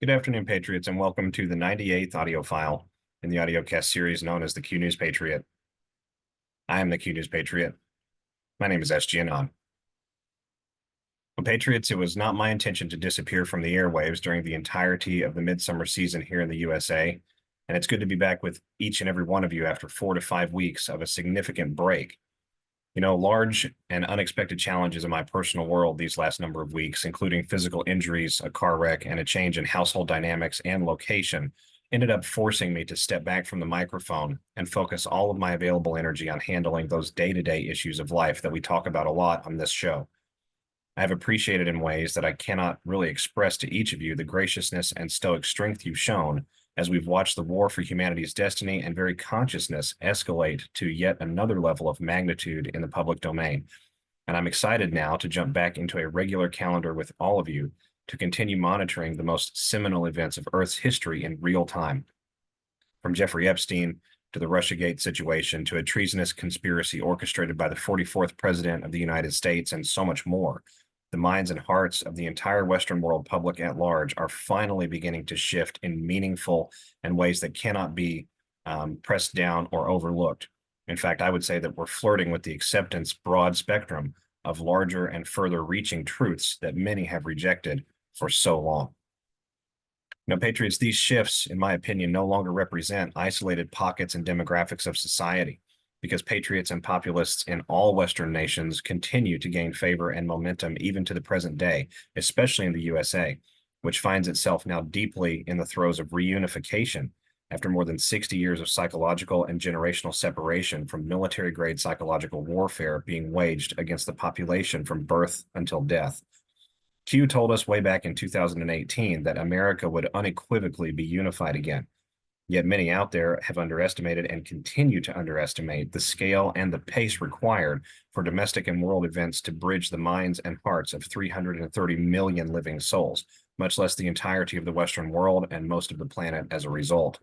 Good afternoon, Patriots, and welcome to the 98th audio file in the audiocast series known as the Q News Patriot. I am the Q News Patriot. My name is SGAnon. Well, Patriots, it was not my intention to disappear from the airwaves during the entirety of the midsummer season here in the USA, and it's good to be back with each and every one of you after 4 to 5 weeks of a significant break. Large and unexpected challenges in my personal world these last number of weeks, including physical injuries, a car wreck, and a change in household dynamics and location, ended up forcing me to step back from the microphone and focus all of my available energy on handling those day-to-day issues of life that we talk about a lot on this show. I have appreciated in ways that I cannot really express to each of you the graciousness and stoic strength you've shown as we've watched the war for humanity's destiny and very consciousness escalate to yet another level of magnitude in the public domain. And I'm excited now to jump back into a regular calendar with all of you to continue monitoring the most seminal events of Earth's history in real time. From Jeffrey Epstein to the Russiagate situation to a treasonous conspiracy orchestrated by the 44th President of the United States and so much more, the minds and hearts of the entire Western world public at large are finally beginning to shift in meaningful and ways that cannot be pressed down or overlooked. In fact, I would say that we're flirting with the acceptance broad spectrum of larger and further reaching truths that many have rejected for so long. Patriots, these shifts, in my opinion, no longer represent isolated pockets and demographics of society, because patriots and populists in all Western nations continue to gain favor and momentum even to the present day, especially in the USA, which finds itself now deeply in the throes of reunification after more than 60 years of psychological and generational separation from military-grade psychological warfare being waged against the population from birth until death. Q told us way back in 2018 that America would unequivocally be unified again. Yet many out there have underestimated and continue to underestimate the scale and the pace required for domestic and world events to bridge the minds and hearts of 330 million living souls, much less the entirety of the Western world and most of the planet as a result.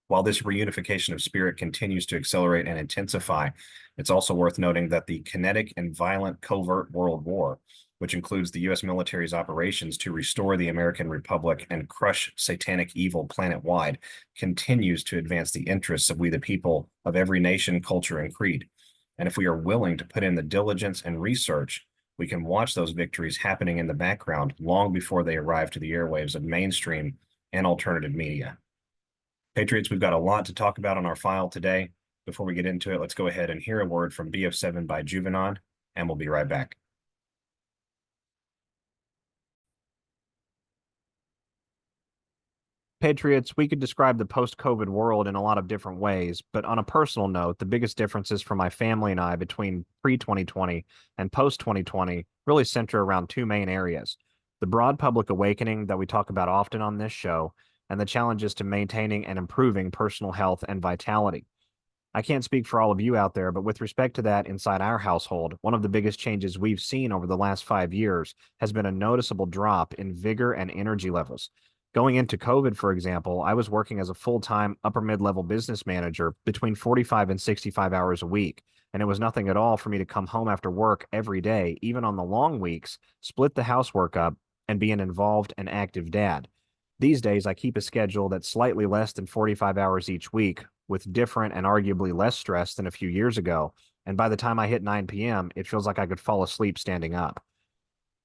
While this reunification of spirit continues to accelerate and intensify, it's also worth noting that the kinetic and violent covert world war, which includes the U.S. military's operations to restore the American Republic and crush satanic evil planet-wide, continues to advance the interests of we the people of every nation, culture, and creed. And if we are willing to put in the diligence and research, we can watch those victories happening in the background long before they arrive to the airwaves of mainstream and alternative media. Patriots, we've got a lot to talk about on our file today. Before we get into it, let's go ahead and hear a word from BF7 by Juvenon, and we'll be right back. Patriots, we could describe the post-COVID world in a lot of different ways, but on a personal note, the biggest differences for my family and I between pre-2020 and post-2020 really center around two main areas: the broad public awakening that we talk about often on this show, and the challenges to maintaining and improving personal health and vitality. I can't speak for all of you out there, but with respect to that inside our household, one of the biggest changes we've seen over the last 5 years has been a noticeable drop in vigor and energy levels. Going into COVID, for example, I was working as a full-time upper mid-level business manager between 45 and 65 hours a week, and it was nothing at all for me to come home after work every day, even on the long weeks, split the housework up, and be an involved and active dad. These days, I keep a schedule that's slightly less than 45 hours each week, with different and arguably less stress than a few years ago, and by the time I hit 9 p.m., it feels like I could fall asleep standing up.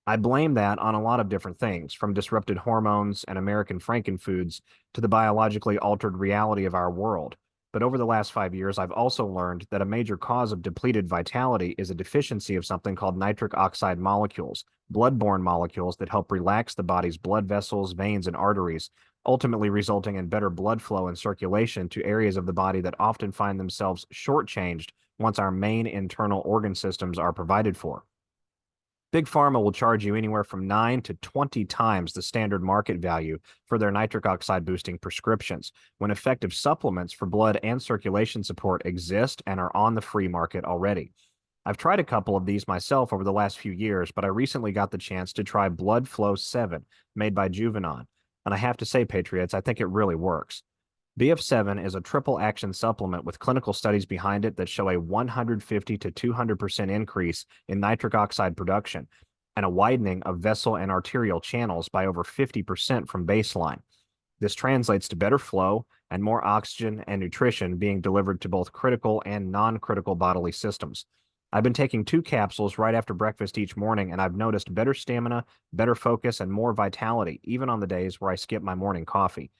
I blame that on a lot of different things, from disrupted hormones and American frankenfoods to the biologically altered reality of our world. But over the last 5 years, I've also learned that a major cause of depleted vitality is a deficiency of something called nitric oxide molecules, blood-borne molecules that help relax the body's blood vessels, veins, and arteries, ultimately resulting in better blood flow and circulation to areas of the body that often find themselves shortchanged once our main internal organ systems are provided for. Big Pharma will charge you anywhere from 9 to 20 times the standard market value for their nitric oxide boosting prescriptions, when effective supplements for blood and circulation support exist and are on the free market already. I've tried a couple of these myself over the last few years, but I recently got the chance to try Blood Flow 7, made by Juvenon, and I have to say, Patriots, I think it really works. BF7 is a triple action supplement with clinical studies behind it that show a 150 to 200% increase in nitric oxide production, and a widening of vessel and arterial channels by over 50% from baseline. This translates to better flow and more oxygen and nutrition being delivered to both critical and non-critical bodily systems. I've been taking 2 capsules right after breakfast each morning, and I've noticed better stamina, better focus, and more vitality, even on the days where I skip my morning coffee.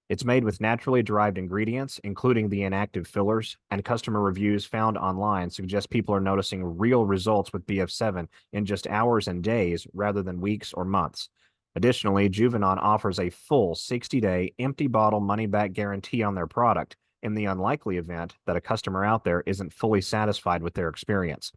It's made with naturally derived ingredients, including the inactive fillers, and customer reviews found online suggest people are noticing real results with BF7 in just hours and days rather than weeks or months. Additionally, SGAnon offers a full 60-day empty bottle money-back guarantee on their product in the unlikely event that a customer out there isn't fully satisfied with their experience.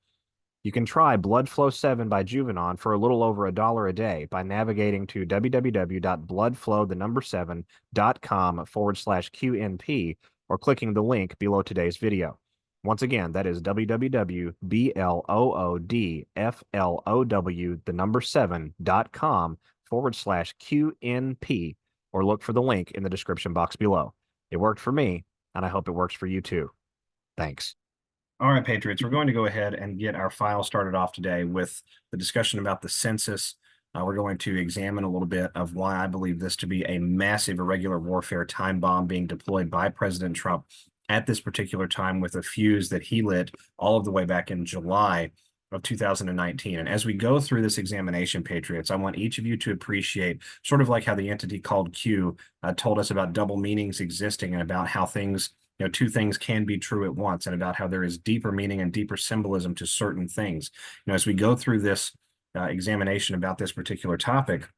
You can try Blood Flow 7 by SGAnon for a little over $1 a day by navigating to www.bloodflow7.com/QNP or clicking the link below today's video. Once again, that is www.bloodflow7.com/QNP, or look for the link in the description box below. It worked for me, and I hope it works for you too. Thanks. All right, Patriots, we're going to go ahead and get our file started off today with the discussion about the census. We're going to examine a little bit of why I believe this to be a massive irregular warfare time bomb being deployed by President Trump at this particular time with a fuse that he lit all of the way back in July of 2019. And as we go through this examination, Patriots, I want each of you to appreciate sort of like how the entity called Q told us about double meanings existing and about how things, two things can be true at once, and about how there is deeper meaning and deeper symbolism to certain things. As we go through this examination about this particular topic,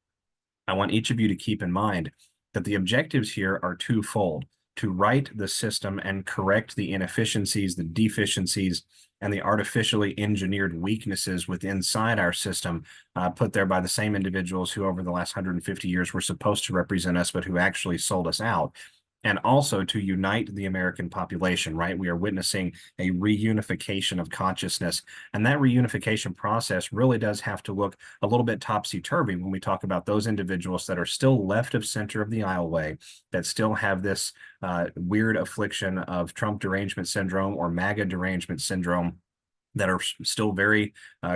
I want each of you to keep in mind that the objectives here are twofold: to right the system and correct the inefficiencies, the deficiencies, and the artificially engineered weaknesses within inside our system, put there by the same individuals who over the last 150 years were supposed to represent us, but who actually sold us out. And also to unite the American population, right? We are witnessing a reunification of consciousness. And that reunification process really does have to look a little bit topsy-turvy when we talk about those individuals that are still left of center of the aisleway, that still have this weird affliction of Trump derangement syndrome or MAGA derangement syndrome, that are still very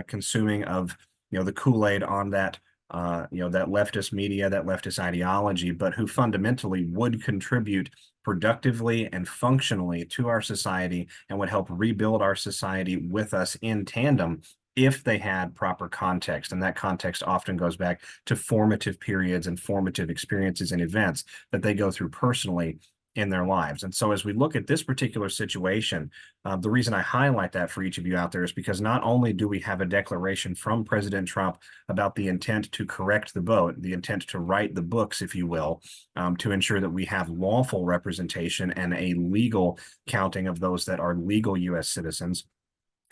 consuming of the Kool-Aid on that that leftist media, that leftist ideology, but who fundamentally would contribute productively and functionally to our society and would help rebuild our society with us in tandem if they had proper context. And that context often goes back to formative periods and formative experiences and events that they go through personally in their lives. And so as we look at this particular situation, the reason I highlight that for each of you out there is because not only do we have a declaration from President Trump about the intent to correct the vote, the intent to write the books, if you will, to ensure that we have lawful representation and a legal counting of those that are legal U.S. citizens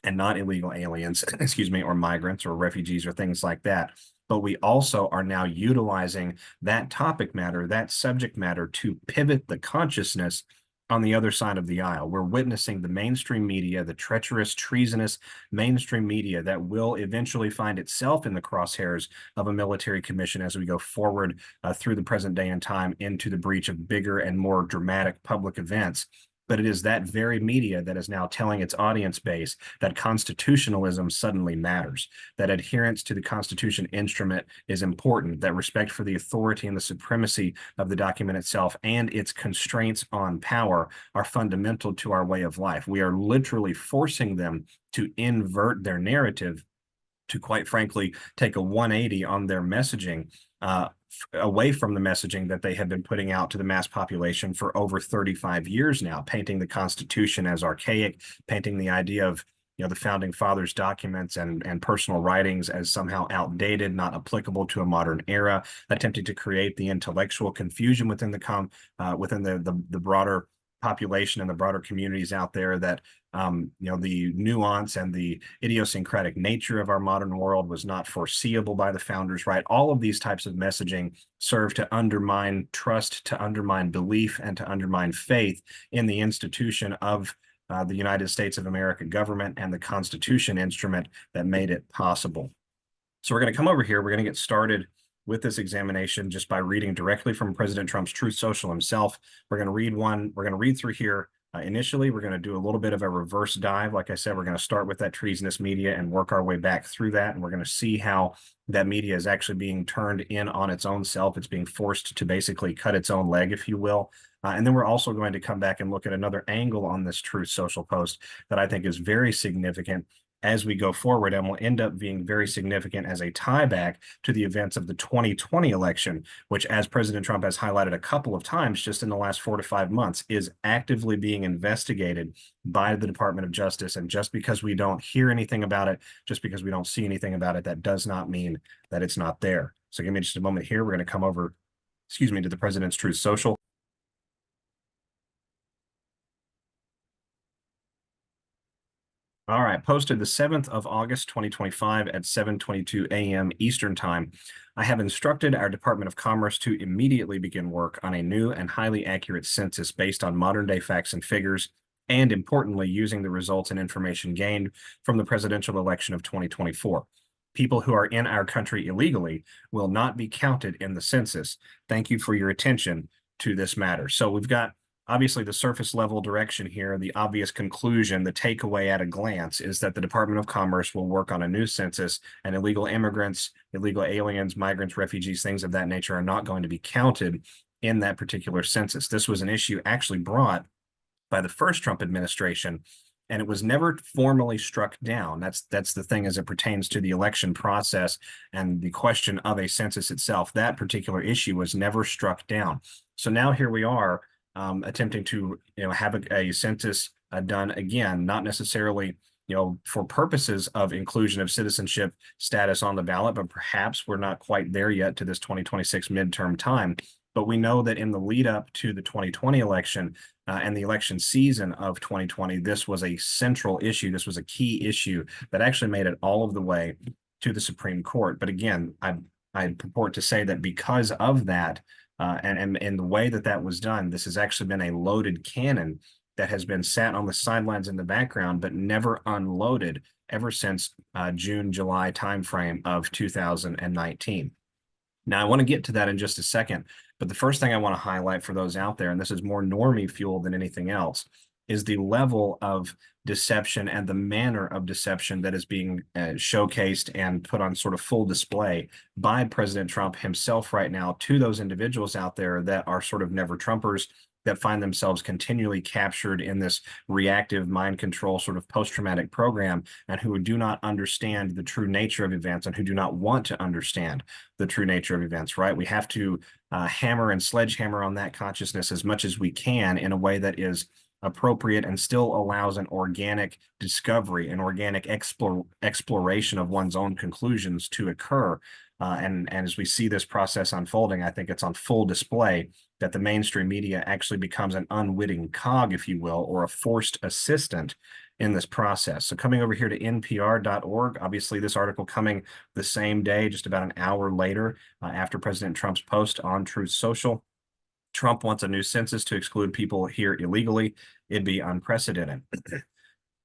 and not illegal aliens, excuse me, or migrants or refugees or things like that. But we also are now utilizing that topic matter, that subject matter, to pivot the consciousness on the other side of the aisle. We're witnessing the mainstream media, the treacherous, treasonous mainstream media that will eventually find itself in the crosshairs of a military commission as we go forward through the present day and time into the breach of bigger and more dramatic public events. But it is that very media that is now telling its audience base that constitutionalism suddenly matters, that adherence to the Constitution instrument is important, that respect for the authority and the supremacy of the document itself and its constraints on power are fundamental to our way of life. We are literally forcing them to invert their narrative, to quite frankly take a 180 on their messaging, away from the messaging that they have been putting out to the mass population for over 35 years now, painting the Constitution as archaic, painting the idea of the founding fathers' documents and personal writings as somehow outdated, not applicable to a modern era, attempting to create the intellectual confusion within the broader population and the broader communities out there that the nuance and the idiosyncratic nature of our modern world was not foreseeable by the founders, right? All of these types of messaging serve to undermine trust, to undermine belief, and to undermine faith in the institution of the United States of America government and the Constitution instrument that made it possible. So we're going to come over here. We're going to get started with this examination just by reading directly from President Trump's TruthSocial himself. We're going to read through here Initially, we're going to do a little bit of a reverse dive. Like I said, we're going to start with that treasonous media and work our way back through that. And we're going to see how that media is actually being turned in on its own self. It's being forced to basically cut its own leg, if you will. And then we're also going to come back and look at another angle on this TruthSocial post that I think is very significant as we go forward, and will end up being very significant as a tieback to the events of the 2020 election, which, as President Trump has highlighted a couple of times just in the last 4 to 5 months, is actively being investigated by the Department of Justice. And just because we don't hear anything about it, just because we don't see anything about it, that does not mean that it's not there. So give me just a moment here. We're going to come over, to the President's TruthSocial. All right, posted the 7th of August, 2025 at 7:22 a.m. Eastern Time. I have instructed our Department of Commerce to immediately begin work on a new and highly accurate census based on modern-day facts and figures, and importantly, using the results and information gained from the presidential election of 2024. People who are in our country illegally will not be counted in the census. Thank you for your attention to this matter. So we've got obviously the surface level direction here. The obvious conclusion, the takeaway at a glance, is that the Department of Commerce will work on a new census, and illegal immigrants, illegal aliens, migrants, refugees, things of that nature are not going to be counted in that particular census. This was an issue actually brought by the first Trump administration, and it was never formally struck down. That's the thing as it pertains to the election process and the question of a census itself. That particular issue was never struck down. So now here we are, attempting to have a census done again, not necessarily for purposes of inclusion of citizenship status on the ballot, but perhaps we're not quite there yet to this 2026 midterm time. But we know that in the lead up to the 2020 election and the election season of 2020, this was a central issue. This was a key issue that actually made it all of the way to the Supreme Court. But again, I purport to say that because of that, and the way that that was done, this has actually been a loaded cannon that has been sat on the sidelines in the background, but never unloaded ever since June, July timeframe of 2019. Now, I want to get to that in just a second, but the first thing I want to highlight for those out there, and this is more normie fuel than anything else, is the level of deception and the manner of deception that is being showcased and put on sort of full display by President Trump himself right now to those individuals out there that are sort of never Trumpers, that find themselves continually captured in this reactive mind control sort of post-traumatic program, and who do not understand the true nature of events and who do not want to understand the true nature of events, right? We have to hammer and sledgehammer on that consciousness as much as we can in a way that is appropriate and still allows an organic discovery, an organic exploration of one's own conclusions to occur. And as we see this process unfolding, I think it's on full display that the mainstream media actually becomes an unwitting cog, if you will, or a forced assistant in this process. So coming over here to npr.org, obviously this article coming the same day, just about an hour later, after President Trump's post on TruthSocial. Trump wants a new census to exclude people here illegally. It'd be unprecedented.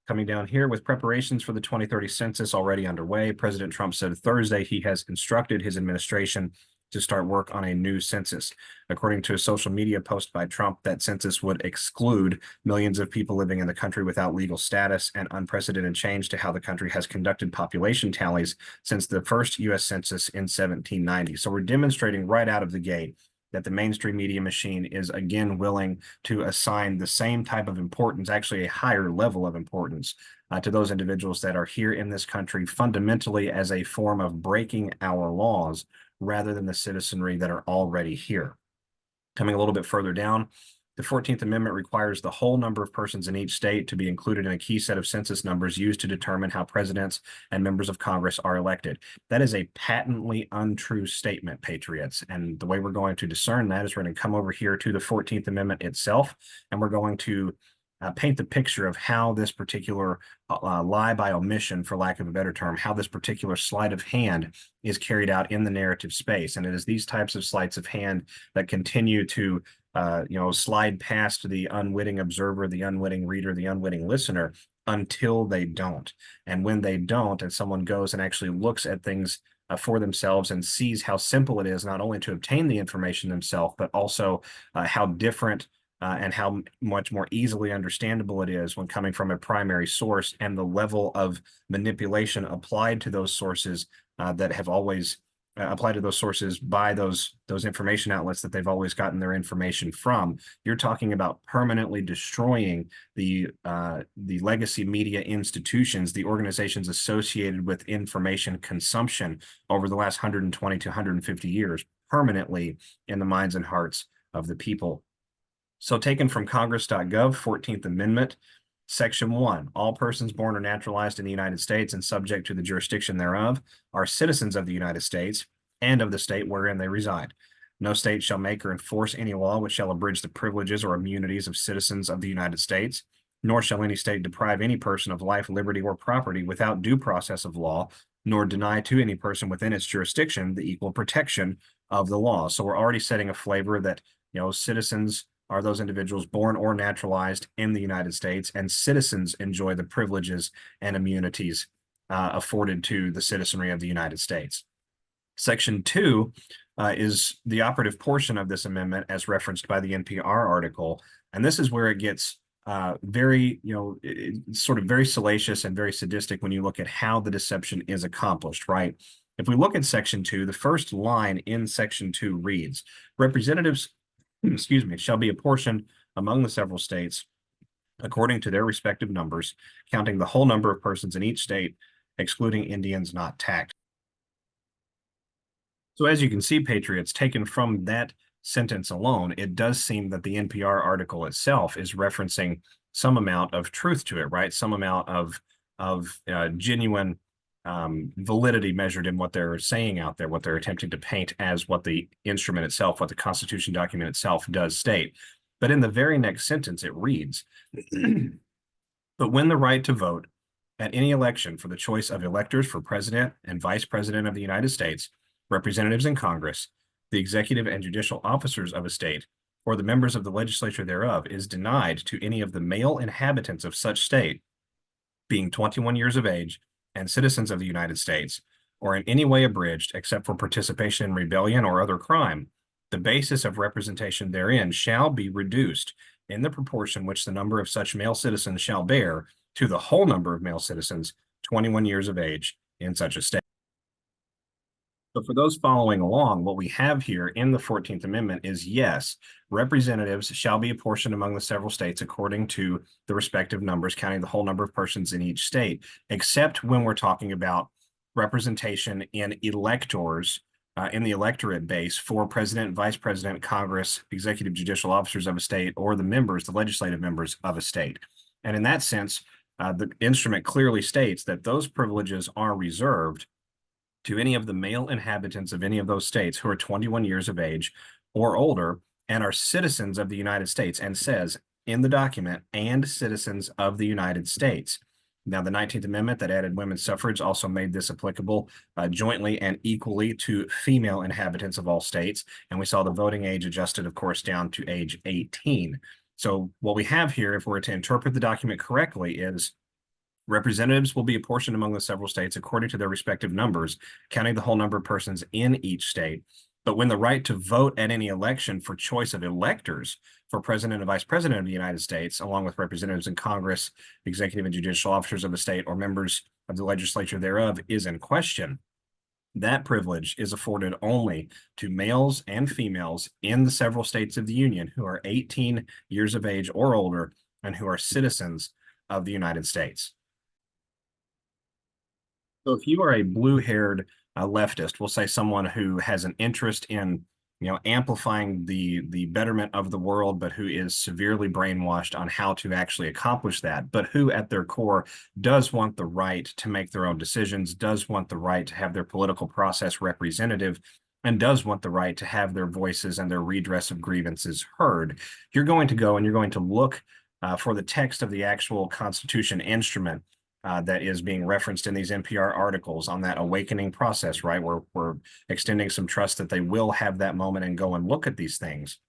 Coming down here with preparations for the 2030 census already underway, President Trump said Thursday he has instructed his administration to start work on a new census. According to a social media post by Trump, that census would exclude millions of people living in the country without legal status, an unprecedented change to how the country has conducted population tallies since the first U.S. Census in 1790. So we're demonstrating right out of the gate that the mainstream media machine is again willing to assign the same type of importance, actually a higher level of importance, to those individuals that are here in this country fundamentally as a form of breaking our laws rather than the citizenry that are already here. Coming a little bit further down, the 14th Amendment requires the whole number of persons in each state to be included in a key set of census numbers used to determine how presidents and members of Congress are elected. That is a patently untrue statement, Patriots. And the way we're going to discern that is we're going to come over here to the 14th Amendment itself, and we're going to paint the picture of how this particular lie by omission, for lack of a better term, how this particular sleight of hand is carried out in the narrative space. And it is these types of sleights of hand that continue to slide past the unwitting observer, the unwitting reader, the unwitting listener until they don't. And when they don't, and someone goes and actually looks at things for themselves and sees how simple it is not only to obtain the information themselves, but also how different and how much more easily understandable it is when coming from a primary source, and the level of manipulation applied to those sources that have always applied to those sources by those information outlets that they've always gotten their information from. You're talking about permanently destroying the legacy media institutions, the organizations associated with information consumption over the last 120 to 150 years, permanently in the minds and hearts of the people. So taken from Congress.gov, 14th Amendment, Section 1, all persons born or naturalized in the United States and subject to the jurisdiction thereof are citizens of the United States and of the state wherein they reside. No state shall make or enforce any law which shall abridge the privileges or immunities of citizens of the United States, nor shall any state deprive any person of life, liberty, or property without due process of law, nor deny to any person within its jurisdiction the equal protection of the law. So we're already setting a flavor that, citizens are those individuals born or naturalized in the United States, and citizens enjoy the privileges and immunities afforded to the citizenry of the United States. Section 2 is the operative portion of this amendment as referenced by the NPR article. And this is where it gets very, sort of very salacious and very sadistic when you look at how the deception is accomplished, right? If we look at Section 2, the first line in Section 2 reads, representatives, shall be apportioned among the several states according to their respective numbers, counting the whole number of persons in each state, excluding Indians not taxed. So as you can see, Patriots, taken from that sentence alone, it does seem that the NPR article itself is referencing some amount of truth to it, right? Some amount of genuine validity measured in what they're saying out there, what they're attempting to paint as what the instrument itself, what the Constitution document itself does state. But in the very next sentence, it reads, but when the right to vote at any election for the choice of electors for president and vice president of the United States, representatives in Congress, the executive and judicial officers of a state, or the members of the legislature thereof is denied to any of the male inhabitants of such state, being 21 years of age and citizens of the United States, or in any way abridged except for participation in rebellion or other crime, the basis of representation therein shall be reduced in the proportion which the number of such male citizens shall bear to the whole number of male citizens 21 years of age in such a state. So for those following along, what we have here in the 14th Amendment is, yes, representatives shall be apportioned among the several states according to the respective numbers, counting the whole number of persons in each state, except when we're talking about representation in electors, in the electorate base for president, vice president, Congress, executive judicial officers of a state, or the members, the legislative members of a state. And in that sense, the instrument clearly states that those privileges are reserved to any of the male inhabitants of any of those states who are 21 years of age or older and are citizens of the United States, and says in the document, and citizens of the United States. Now, the 19th Amendment that added women's suffrage also made this applicable jointly and equally to female inhabitants of all states. And we saw the voting age adjusted, of course, down to age 18. So what we have here, if we're to interpret the document correctly, is representatives will be apportioned among the several states according to their respective numbers, counting the whole number of persons in each state. But when the right to vote at any election for choice of electors for president and vice president of the United States, along with representatives in Congress, executive and judicial officers of the state, or members of the legislature thereof, is in question, that privilege is afforded only to males and females in the several states of the Union who are 18 years of age or older and who are citizens of the United States. So if you are a blue-haired leftist, we'll say someone who has an interest in, amplifying the betterment of the world, but who is severely brainwashed on how to actually accomplish that, but who at their core does want the right to make their own decisions, does want the right to have their political process representative, and does want the right to have their voices and their redress of grievances heard, you're going to go and you're going to look for the text of the actual Constitution instrument that is being referenced in these NPR articles on that awakening process, right? We're extending some trust that they will have that moment and go and look at these things.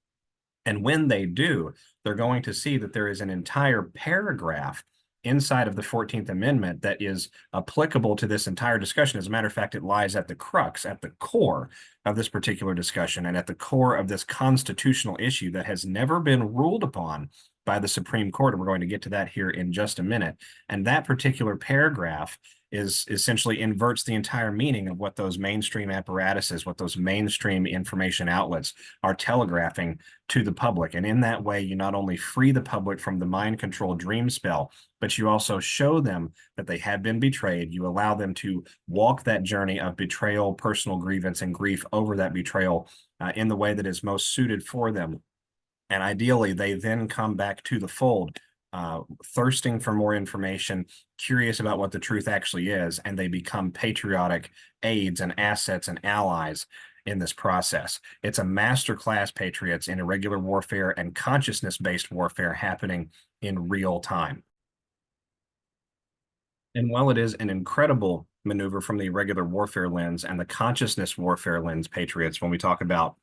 And when they do, they're going to see that there is an entire paragraph inside of the 14th Amendment that is applicable to this entire discussion. As a matter of fact, it lies at the crux, at the core of this particular discussion, and at the core of this constitutional issue that has never been ruled upon by the Supreme Court. And we're going to get to that here in just a minute. And that particular paragraph is essentially inverts the entire meaning of what those mainstream apparatuses, what those mainstream information outlets are telegraphing to the public. And in that way, you not only free the public from the mind control dream spell, but you also show them that they have been betrayed. You allow them to walk that journey of betrayal, personal grievance, and grief over that betrayal in the way that is most suited for them. And ideally, they then come back to the fold, thirsting for more information, curious about what the truth actually is, and they become patriotic aides and assets and allies in this process. It's a masterclass, Patriots, in irregular warfare and consciousness-based warfare happening in real time. And while it is an incredible maneuver from the irregular warfare lens and the consciousness warfare lens, Patriots, when we talk about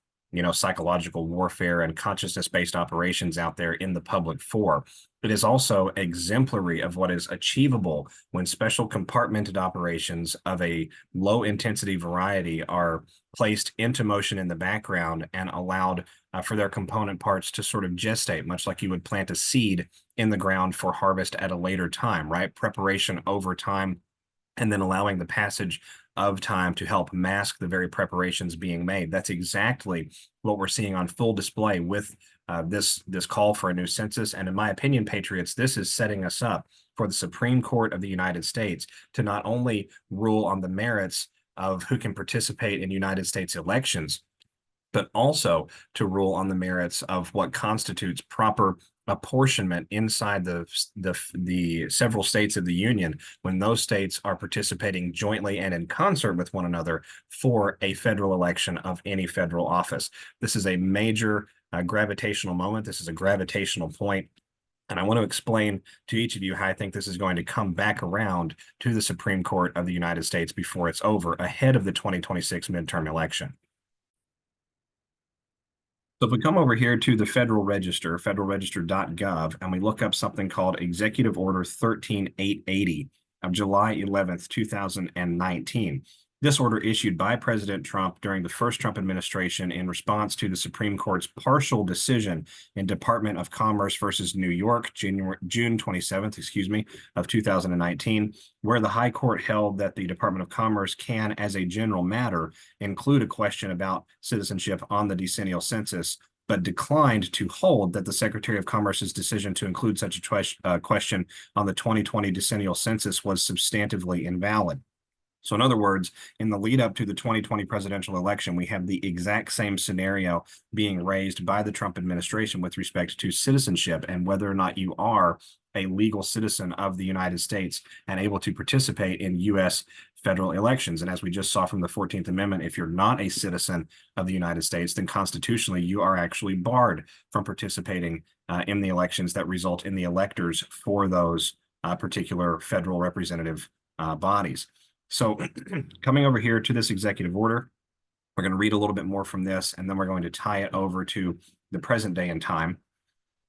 psychological warfare and consciousness-based operations out there in the public for, it is also exemplary of what is achievable when special compartmented operations of a low intensity variety are placed into motion in the background and allowed for their component parts to sort of gestate, much like you would plant a seed in the ground for harvest at a later time, right? Preparation over time, and then allowing the passage of time to help mask the very preparations being made. That's exactly what we're seeing on full display with this call for a new census. And in my opinion, Patriots, this is setting us up for the Supreme Court of the United States to not only rule on the merits of who can participate in United States elections, but also to rule on the merits of what constitutes proper apportionment inside the several states of the union when those states are participating jointly and in concert with one another for a federal election of any federal office. This is a major gravitational moment. This is a gravitational point. And I want to explain to each of you how I think this is going to come back around to the Supreme Court of the United States before it's over, ahead of the 2026 midterm election. So if we come over here to the Federal Register, federalregister.gov, and we look up something called Executive Order 13880 of July 11th, 2019. This order issued by President Trump during the first Trump administration in response to the Supreme Court's partial decision in Department of Commerce versus New York, June 27th, of 2019, where the High Court held that the Department of Commerce can, as a general matter, include a question about citizenship on the decennial census, but declined to hold that the Secretary of Commerce's decision to include such a question on the 2020 decennial census was substantively invalid. So in other words, in the lead up to the 2020 presidential election, we have the exact same scenario being raised by the Trump administration with respect to citizenship and whether or not you are a legal citizen of the United States and able to participate in U.S. federal elections. And as we just saw from the 14th Amendment, if you're not a citizen of the United States, then constitutionally you are actually barred from participating in the elections that result in the electors for those particular federal representative bodies. So coming over here to this executive order, we're going to read a little bit more from this, and then we're going to tie it over to the present day and time.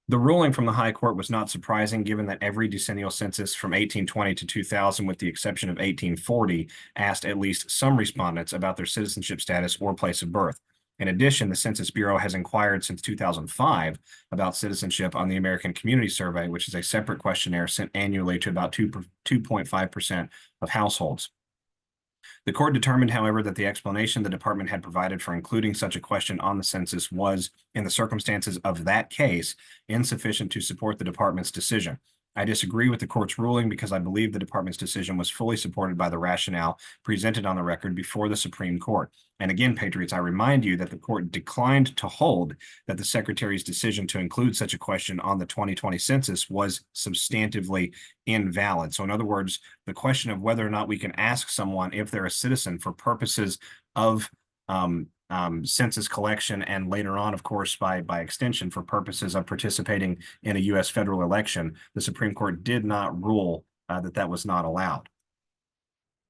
The ruling from the High Court was not surprising, given that every decennial census from 1820 to 2000, with the exception of 1840, asked at least some respondents about their citizenship status or place of birth. In addition, the Census Bureau has inquired since 2005 about citizenship on the American Community Survey, which is a separate questionnaire sent annually to about 2.5% of households. The court determined, however, that the explanation the department had provided for including such a question on the census was, in the circumstances of that case, insufficient to support the department's decision. I disagree with the court's ruling because I believe the department's decision was fully supported by the rationale presented on the record before the Supreme Court. And again, Patriots, I remind you that the court declined to hold that the Secretary's decision to include such a question on the 2020 census was substantively invalid. So in other words, the question of whether or not we can ask someone if they're a citizen for purposes of census collection, and later on, of course, by extension, for purposes of participating in a U.S. federal election, the Supreme Court did not rule that was not allowed.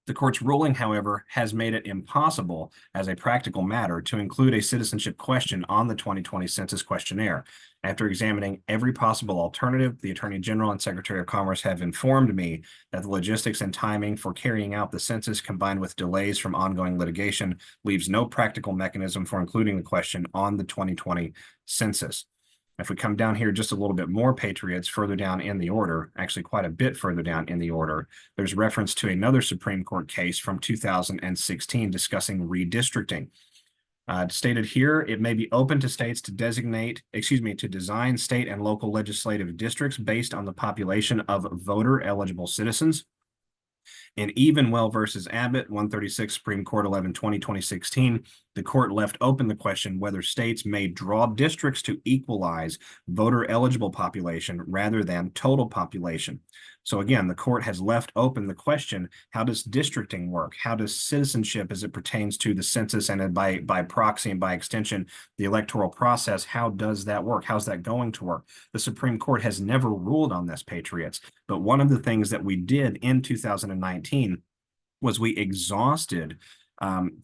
The court's ruling, however, has made it impossible as a practical matter to include a citizenship question on the 2020 census questionnaire. After examining every possible alternative, the Attorney General and Secretary of Commerce have informed me that the logistics and timing for carrying out the census, combined with delays from ongoing litigation, leaves no practical mechanism for including the question on the 2020 census. If we come down here just a little bit more, Patriots, further down in the order, actually quite a bit further down in the order, there's reference to another Supreme Court case from 2016 discussing redistricting. Stated here, it may be open to states to to design state and local legislative districts based on the population of voter-eligible citizens. In Evenwell versus Abbott, 136 Supreme Court 11/20/2016, the court left open the question whether states may draw districts to equalize voter-eligible population rather than total population. So again, the court has left open the question, how does districting work? How does citizenship, as it pertains to the census and by proxy and by extension, the electoral process, how does that work? How's that going to work? The Supreme Court has never ruled on this, Patriots. But one of the things that we did in 2019 was we exhausted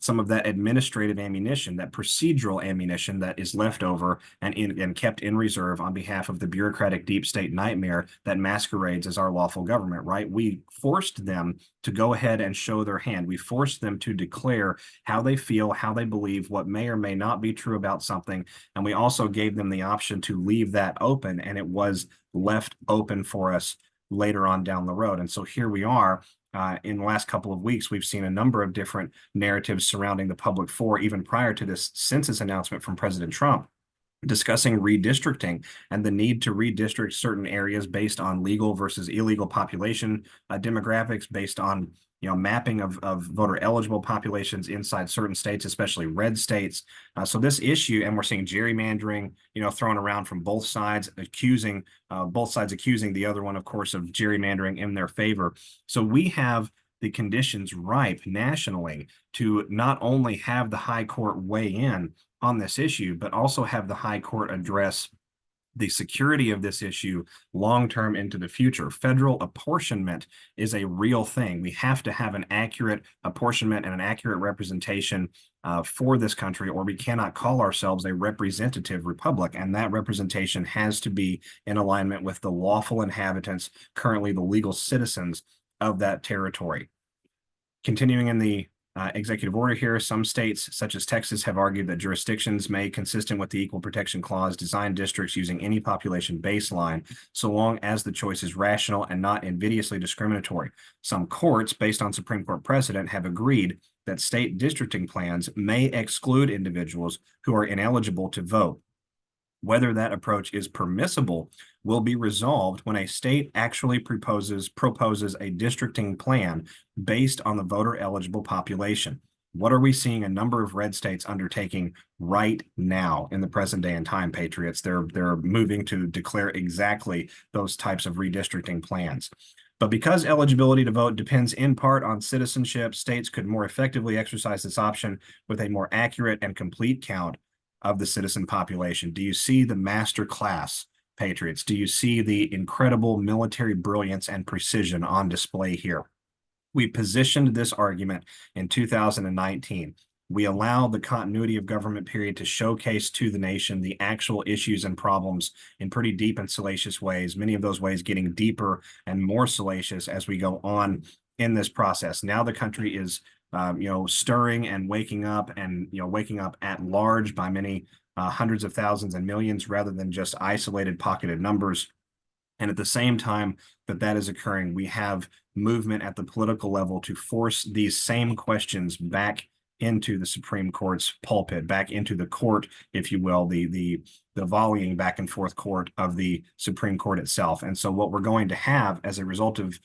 some of that administrative ammunition, that procedural ammunition that is left over and kept in reserve on behalf of the bureaucratic deep state nightmare that masquerades as our lawful government, right? We forced them to go ahead and show their hand. We forced them to declare how they feel, how they believe, what may or may not be true about something. And we also gave them the option to leave that open, and it was left open for us later on down the road. And so here we are. In the last couple of weeks, we've seen a number of different narratives surrounding the public forum, even prior to this census announcement from President Trump, discussing redistricting and the need to redistrict certain areas based on legal versus illegal population demographics, based on mapping of voter eligible populations inside certain states, especially red states. So this issue, and we're seeing gerrymandering, thrown around from both sides, accusing the other one, of course, of gerrymandering in their favor. So we have the conditions ripe nationally to not only have the high court weigh in on this issue, but also have the high court address the security of this issue long-term into the future. Federal apportionment is a real thing. We have to have an accurate apportionment and an accurate representation for this country, or we cannot call ourselves a representative republic. And that representation has to be in alignment with the lawful inhabitants, currently the legal citizens of that territory. Continuing in the executive order here, some states, such as Texas, have argued that jurisdictions may, consistent with the Equal Protection Clause, design districts using any population baseline, so long as the choice is rational and not invidiously discriminatory. Some courts, based on Supreme Court precedent, have agreed that state districting plans may exclude individuals who are ineligible to vote. Whether that approach is permissible will be resolved when a state actually proposes a districting plan based on the voter eligible population. What are we seeing a number of red states undertaking right now in the present day and time, Patriots? They're moving to declare exactly those types of redistricting plans. But because eligibility to vote depends in part on citizenship, states could more effectively exercise this option with a more accurate and complete count of the citizen population. Do you see the master class, Patriots? Do you see the incredible military brilliance and precision on display here? We positioned this argument in 2019. We allowed the continuity of government period to showcase to the nation the actual issues and problems in pretty deep and salacious ways, many of those ways getting deeper and more salacious as we go on in this process. Now the country is stirring and waking up, and waking up at large by many hundreds of thousands and millions rather than just isolated pocketed numbers. And at the same time that is occurring, we have movement at the political level to force these same questions back into the Supreme Court's pulpit, back into the court, if you will, the volleying back and forth court of the Supreme Court itself. And so what we're going to have as a result of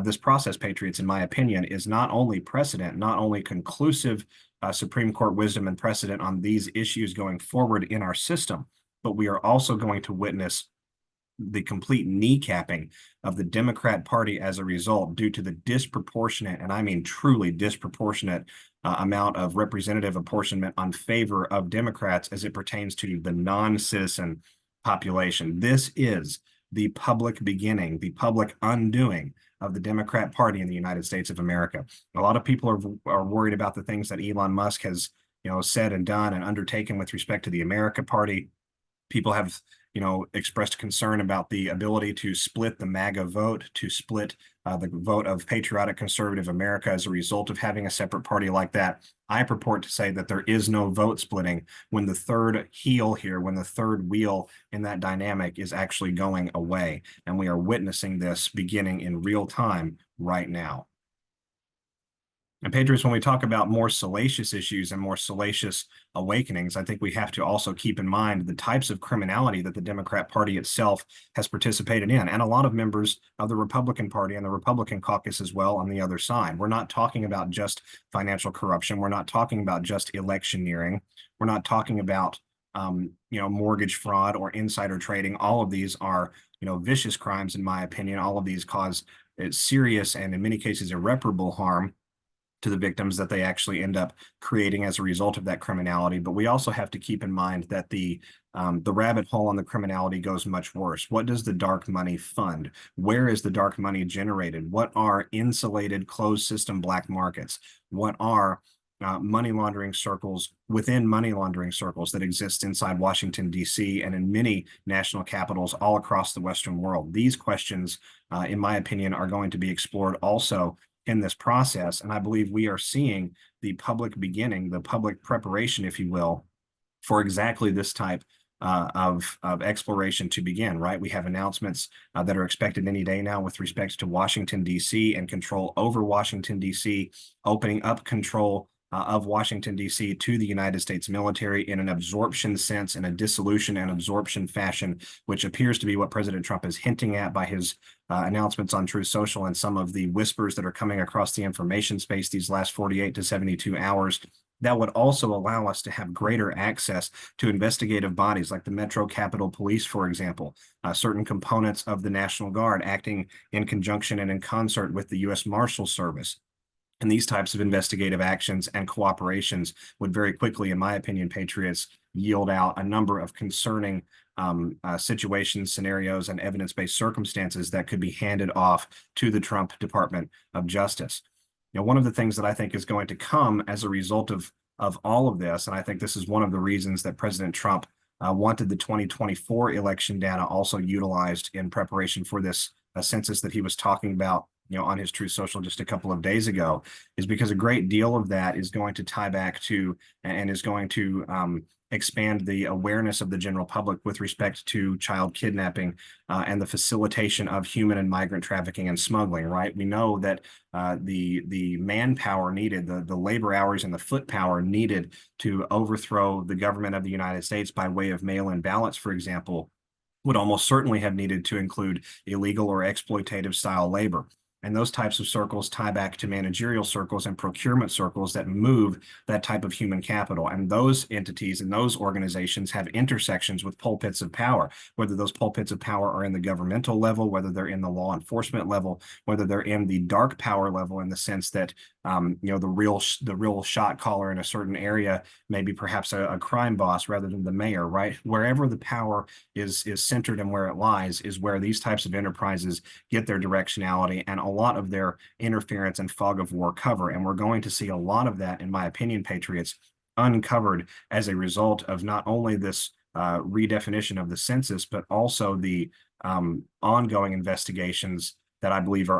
this process, Patriots, in my opinion, is not only precedent, not only conclusive Supreme Court wisdom and precedent on these issues going forward in our system, but we are also going to witness the complete kneecapping of the Democrat Party as a result, due to the disproportionate, and I mean truly disproportionate, amount of representative apportionment on favor of Democrats as it pertains to the non-citizen population. This is the public beginning, the public undoing of the Democrat Party in the United States of America. A lot of people are worried about the things that Elon Musk has, said and done and undertaken with respect to the America Party. People have, expressed concern about the ability to split the MAGA vote, to split the vote of patriotic conservative America as a result of having a separate party like that. I purport to say that there is no vote splitting when the third heel here, when the third wheel in that dynamic is actually going away. And we are witnessing this beginning in real time right now. And Patriots, when we talk about more salacious issues and more salacious awakenings, I think we have to also keep in mind the types of criminality that the Democrat Party itself has participated in, and a lot of members of the Republican Party and the Republican caucus as well on the other side. We're not talking about just financial corruption. We're not talking about just electioneering. We're not talking about mortgage fraud or insider trading. All of these are, vicious crimes, in my opinion. All of these cause serious and in many cases irreparable harm to the victims that they actually end up creating as a result of that criminality. But we also have to keep in mind that the rabbit hole on the criminality goes much worse. What does the dark money fund? Where is the dark money generated? What are insulated closed system black markets? What are money laundering circles within money laundering circles that exist inside Washington, D.C. and in many national capitals all across the Western world? These questions, in my opinion, are going to be explored also in this process. And I believe we are seeing the public beginning, the public preparation, if you will, for exactly this type of exploration to begin, right? We have announcements that are expected any day now with respect to Washington, D.C. and control over Washington, D.C., opening up control of Washington, D.C. to the United States military in an absorption sense, in a dissolution and absorption fashion, which appears to be what President Trump is hinting at by his announcements on TruthSocial and some of the whispers that are coming across the information space these last 48 to 72 hours. That would also allow us to have greater access to investigative bodies like the Metro Capitol Police, for example, certain components of the National Guard acting in conjunction and in concert with the U.S. Marshal Service. And these types of investigative actions and cooperations would very quickly, in my opinion, Patriots, yield out a number of concerning situations, scenarios, and evidence-based circumstances that could be handed off to the Trump Department of Justice. One of the things that I think is going to come as a result of all of this, and I think this is one of the reasons that President Trump wanted the 2024 election data also utilized in preparation for this census that he was talking about on his TruthSocial just a couple of days ago, is because a great deal of that is going to tie back to and is going to expand the awareness of the general public with respect to child kidnapping and the facilitation of human and migrant trafficking and smuggling, right? We know that the manpower needed, the labor hours and the foot power needed to overthrow the government of the United States by way of mail-in ballots, for example, would almost certainly have needed to include illegal or exploitative style labor. And those types of circles tie back to managerial circles and procurement circles that move that type of human capital. And those entities and those organizations have intersections with pulpits of power, whether those pulpits of power are in the governmental level, whether they're in the law enforcement level, whether they're in the dark power level in the sense that, the real shot caller in a certain area may be perhaps a crime boss rather than the mayor, right? Wherever the power is centered and where it lies is where these types of enterprises get their directionality and a lot of their interference and fog of war cover. And we're going to see a lot of that, in my opinion, Patriots, uncovered as a result of not only this redefinition of the census, but also the ongoing investigations that I believe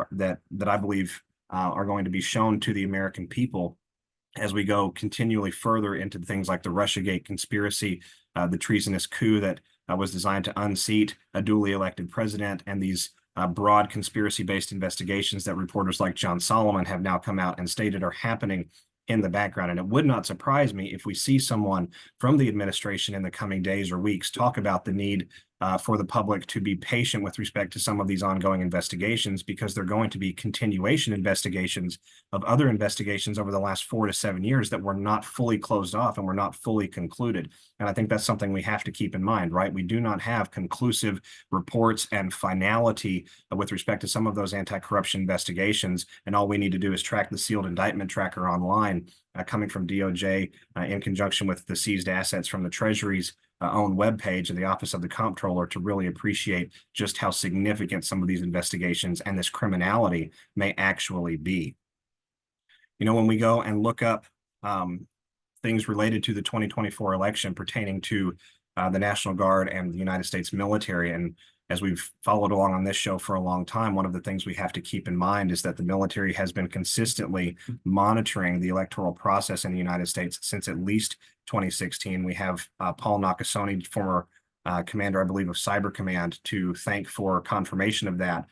are going to be shown to the American people as we go continually further into things like the Russiagate conspiracy, the treasonous coup that was designed to unseat a duly elected president, and these broad conspiracy-based investigations that reporters like John Solomon have now come out and stated are happening in the background. And it would not surprise me if we see someone from the administration in the coming days or weeks talk about the need for the public to be patient with respect to some of these ongoing investigations, because they're going to be continuation investigations of other investigations over the last 4 to 7 years that were not fully closed off and were not fully concluded. And I think that's something we have to keep in mind, right? We do not have conclusive reports and finality with respect to some of those anti-corruption investigations. And all we need to do is track the sealed indictment tracker online coming from DOJ in conjunction with the seized assets from the treasuries own webpage of the Office of the Comptroller to really appreciate just how significant some of these investigations and this criminality may actually be. You know, when we go and look up things related to the 2024 election pertaining to the National Guard and the United States military, and as we've followed along on this show for a long time, one of the things we have to keep in mind is that the military has been consistently monitoring the electoral process in the United States since at least 2016. We have Paul Nakasone, former commander, I believe, of Cyber Command, to thank for confirmation of that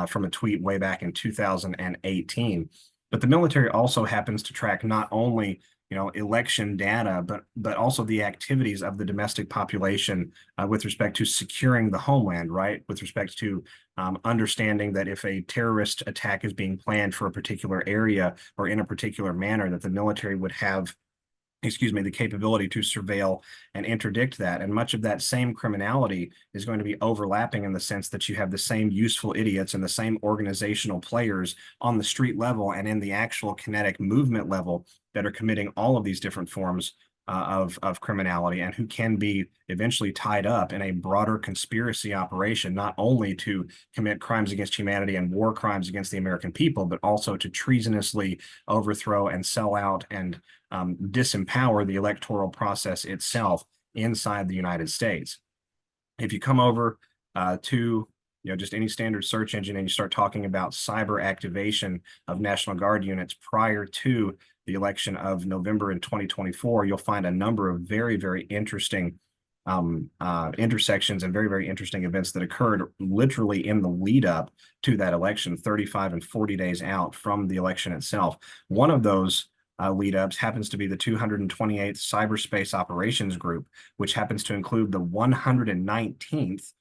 from a tweet way back in 2018. But the military also happens to track not only election data, but also the activities of the domestic population with respect to securing the homeland, right? With respect to understanding that if a terrorist attack is being planned for a particular area or in a particular manner, that the military would have the capability to surveil and interdict that. And much of that same criminality is going to be overlapping in the sense that you have the same useful idiots and the same organizational players on the street level and in the actual kinetic movement level that are committing all of these different forms of criminality, and who can be eventually tied up in a broader conspiracy operation, not only to commit crimes against humanity and war crimes against the American people, but also to treasonously overthrow and sell out and disempower the electoral process itself inside the United States. If you come over to just any standard search engine and you start talking about cyber activation of National Guard units prior to the election of November in 2024, you'll find a number of very, very interesting intersections and very, very interesting events that occurred literally in the lead up to that election, 35 and 40 days out from the election itself. One of those lead ups happens to be the 228th Cyberspace Operations Group, which happens to include the 119th,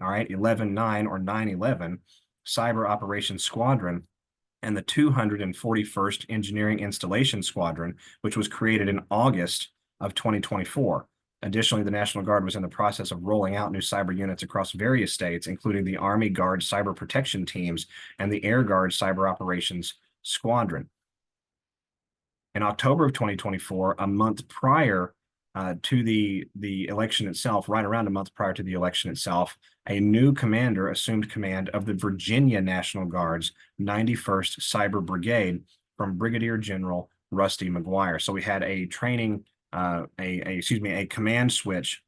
11-9 or 9/11 Cyber Operations Squadron, and the 241st Engineering Installation Squadron, which was created in August of 2024. Additionally, the National Guard was in the process of rolling out new cyber units across various states, including the Army Guard Cyber Protection Teams and the Air Guard Cyber Operations Squadron. In October of 2024, a month prior to the election itself, right around a month prior to the election itself, a new commander assumed command of the Virginia National Guard's 91st Cyber Brigade from Brigadier General Rusty McGuire. So we had a training, a command switch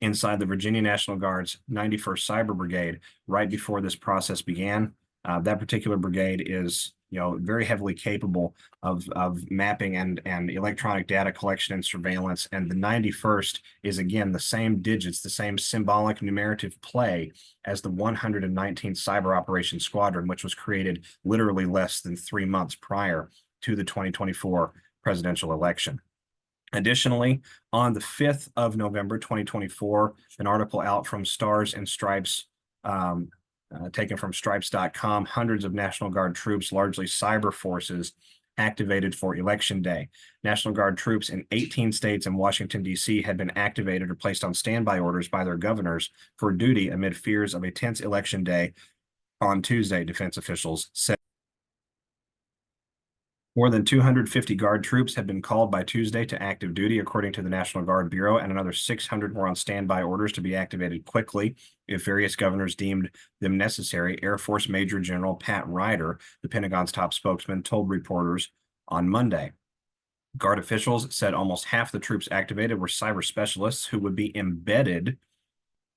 inside the Virginia National Guard's 91st Cyber Brigade right before this process began. That particular brigade is very heavily capable of mapping and electronic data collection and surveillance. And the 91st is, again, the same digits, the same symbolic numerative play as the 119th Cyber Operations Squadron, which was created literally less than 3 months prior to the 2024 presidential election. Additionally, on the 5th of November, 2024, an article out from Stars and Stripes, taken from stripes.com, hundreds of National Guard troops, largely cyber forces, activated for Election Day. National Guard troops in 18 states and Washington, D.C. had been activated or placed on standby orders by their governors for duty amid fears of a tense Election Day on Tuesday, defense officials said. More than 250 Guard troops had been called by Tuesday to active duty, according to the National Guard Bureau, and another 600 were on standby orders to be activated quickly if various governors deemed them necessary. Air Force Major General Pat Ryder, the Pentagon's top spokesman, told reporters on Monday. Guard officials said almost half the troops activated were cyber specialists who would be embedded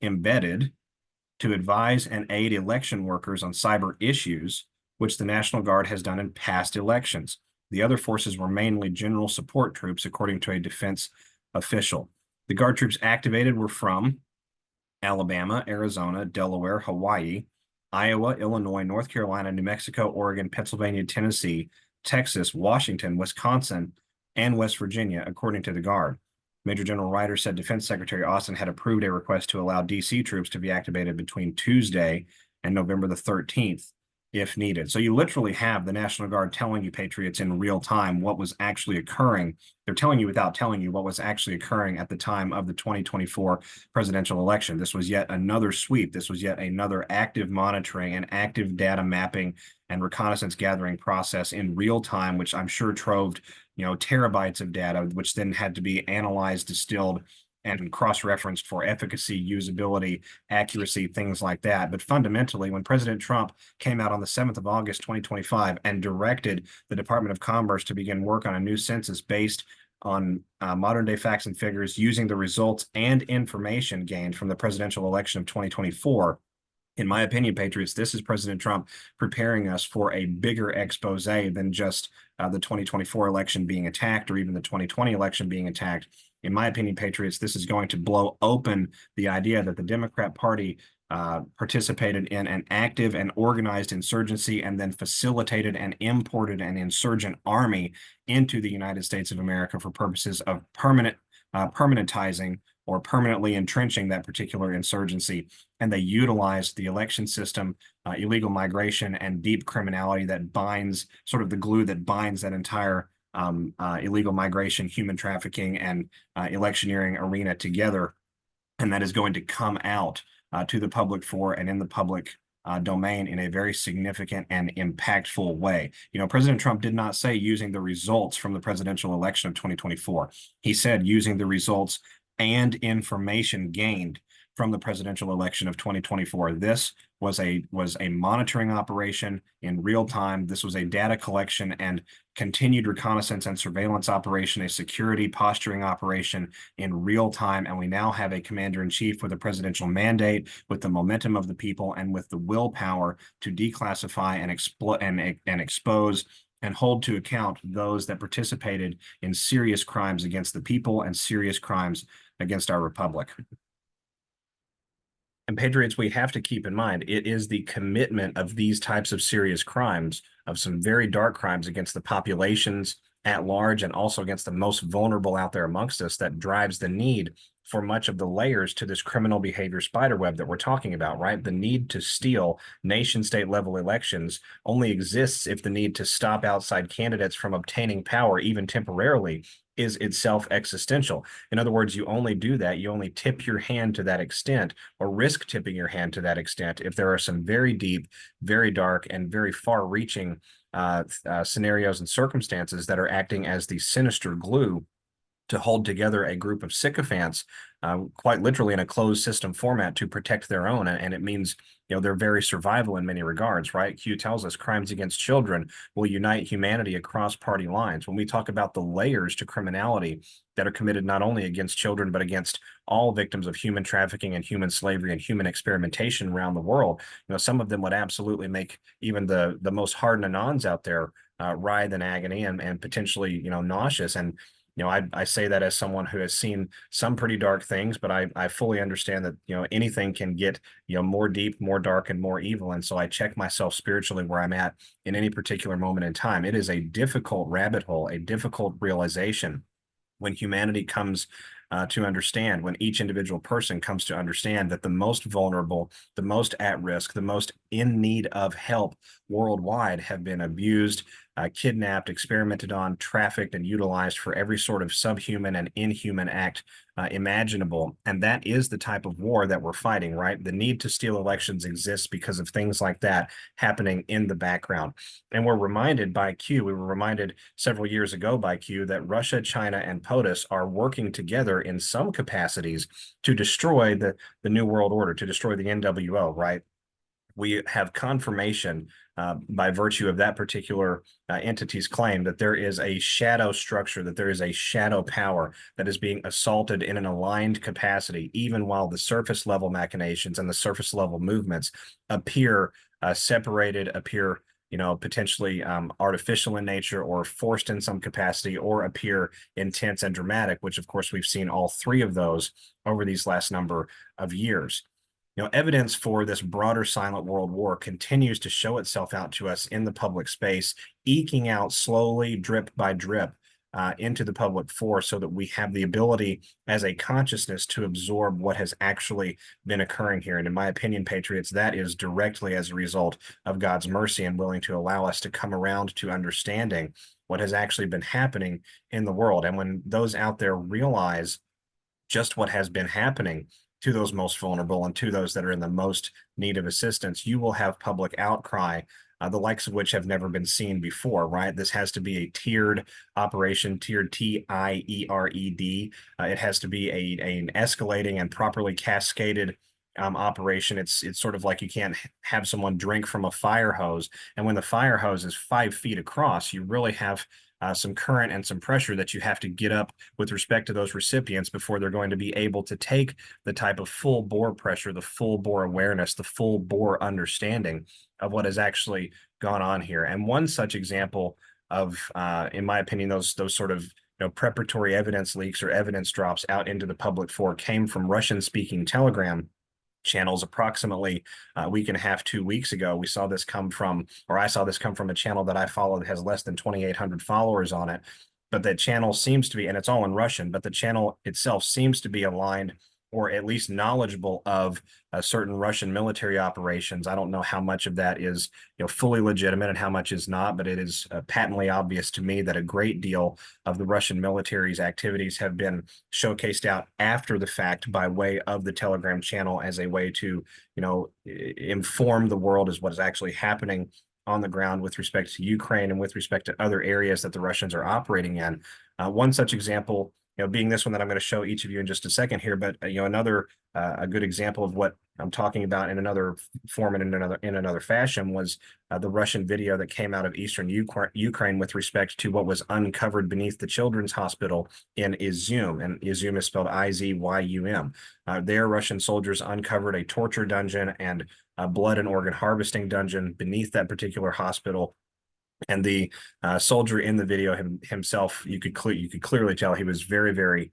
to advise and aid election workers on cyber issues, which the National Guard has done in past elections. The other forces were mainly general support troops, according to a defense official. The Guard troops activated were from Alabama, Arizona, Delaware, Hawaii, Iowa, Illinois, North Carolina, New Mexico, Oregon, Pennsylvania, Tennessee, Texas, Washington, Wisconsin, and West Virginia, according to the Guard. Major General Ryder said Defense Secretary Austin had approved a request to allow D.C. troops to be activated between Tuesday and November the 13th, if needed. So you literally have the National Guard telling you, Patriots, in real time what was actually occurring. They're telling you without telling you what was actually occurring at the time of the 2024 presidential election. This was yet another sweep. This was yet another active monitoring and active data mapping and reconnaissance gathering process in real time, which I'm sure troved, terabytes of data, which then had to be analyzed, distilled, and cross-referenced for efficacy, usability, accuracy, things like that. But fundamentally, when President Trump came out on the 7th of August, 2025, and directed the Department of Commerce to begin work on a new census based on modern day facts and figures using the results and information gained from the presidential election of 2024, in my opinion, Patriots, this is President Trump preparing us for a bigger expose than just the 2024 election being attacked or even the 2020 election being attacked. In my opinion, Patriots, this is going to blow open the idea that the Democrat Party participated in an active and organized insurgency and then facilitated and imported an insurgent army into the United States of America for purposes of permanentizing or permanently entrenching that particular insurgency. And they utilized the election system, illegal migration, and deep criminality that binds, sort of the glue that binds that entire illegal migration, human trafficking, and electioneering arena together. And that is going to come out to the public and in the public domain in a very significant and impactful way. You know, President Trump did not say using the results from the presidential election of 2024. He said using the results and information gained from the presidential election of 2024. This was a monitoring operation in real time. This was a data collection and continued reconnaissance and surveillance operation, a security posturing operation in real time. And we now have a commander-in-chief with a presidential mandate, with the momentum of the people, and with the willpower to declassify and expose and hold to account those that participated in serious crimes against the people and serious crimes against our republic. And Patriots, we have to keep in mind, it is the commitment of these types of serious crimes, of some very dark crimes against the populations at large and also against the most vulnerable out there amongst us, that drives the need for much of the layers to this criminal behavior spiderweb that we're talking about, right? The need to steal nation-state level elections only exists if the need to stop outside candidates from obtaining power, even temporarily, is itself existential. In other words, you only do that, you only tip your hand to that extent, or risk tipping your hand to that extent, if there are some very deep, very dark, and very far-reaching scenarios and circumstances that are acting as the sinister glue to hold together a group of sycophants, quite literally in a closed system format, to protect their own. And it means, you know, their very survival in many regards, right? Q tells us crimes against children will unite humanity across party lines. When we talk about the layers to criminality that are committed not only against children, but against all victims of human trafficking and human slavery and human experimentation around the world, you know, some of them would absolutely make even the most hardened Anons out there writhe in agony and potentially, you know, nauseous. And you know, I say that as someone who has seen some pretty dark things, but I fully understand that, you know, anything can get, you know, more deep, more dark, and more evil. And so I check myself spiritually where I'm at in any particular moment in time. It is a difficult rabbit hole, a difficult realization when humanity comes to understand, when each individual person comes to understand that the most vulnerable, the most at risk, the most in need of help worldwide have been abused, kidnapped, experimented on, trafficked, and utilized for every sort of subhuman and inhuman act imaginable. And that is the type of war that we're fighting, right? The need to steal elections exists because of things like that happening in the background. And we're reminded by Q, we were reminded several years ago by Q, that Russia, China, and POTUS are working together in some capacities to destroy the New World Order, to destroy the NWO, right? We have confirmation by virtue of that particular entity's claim that there is a shadow structure, that there is a shadow power that is being assaulted in an aligned capacity, even while the surface level machinations and the surface level movements appear separated, appear, you know, potentially artificial in nature or forced in some capacity, or appear intense and dramatic, which of course we've seen all three of those over these last number of years. You know, evidence for this broader silent world war continues to show itself out to us in the public space, eking out slowly, drip by drip, into the public force, so that we have the ability as a consciousness to absorb what has actually been occurring here. And in my opinion, Patriots, that is directly as a result of God's mercy and willing to allow us to come around to understanding what has actually been happening in the world. And when those out there realize just what has been happening to those most vulnerable and to those that are in the most need of assistance, you will have public outcry the likes of which have never been seen before, right? This has to be a tiered operation, tiered T-I-E-R-E-D. It has to be an escalating and properly cascaded operation. It's sort of like you can't have someone drink from a fire hose. And when the fire hose is 5 feet across, you really have some current and some pressure that you have to get up with respect to those recipients before they're going to be able to take the type of full bore pressure, the full bore awareness, the full bore understanding of what has actually gone on here. And one such example of, in my opinion, those sort of preparatory evidence leaks or evidence drops out into the public for came from Russian-speaking Telegram channels approximately a week and a half, 2 weeks ago. We saw this come from, or I saw this come from a channel that I follow that has less than 2,800 followers on it. But that channel seems to be, and it's all in Russian, but the channel itself seems to be aligned or at least knowledgeable of certain Russian military operations. I don't know how much of that is fully legitimate and how much is not, but it is patently obvious to me that a great deal of the Russian military's activities have been showcased out after the fact by way of the Telegram channel as a way to inform the world as what is actually happening on the ground with respect to Ukraine and with respect to other areas that the Russians are operating in. One such example being this one that I'm going to show each of you in just a second here, but another a good example of what I'm talking about in another form and in another fashion was the Russian video that came out of eastern Ukraine with respect to what was uncovered beneath the children's hospital in Izum, and Izum is spelled I-Z-Y-U-M. There, Russian soldiers uncovered a torture dungeon and a blood and organ harvesting dungeon beneath that particular hospital. And the soldier in the video himself, you could clearly tell he was very, very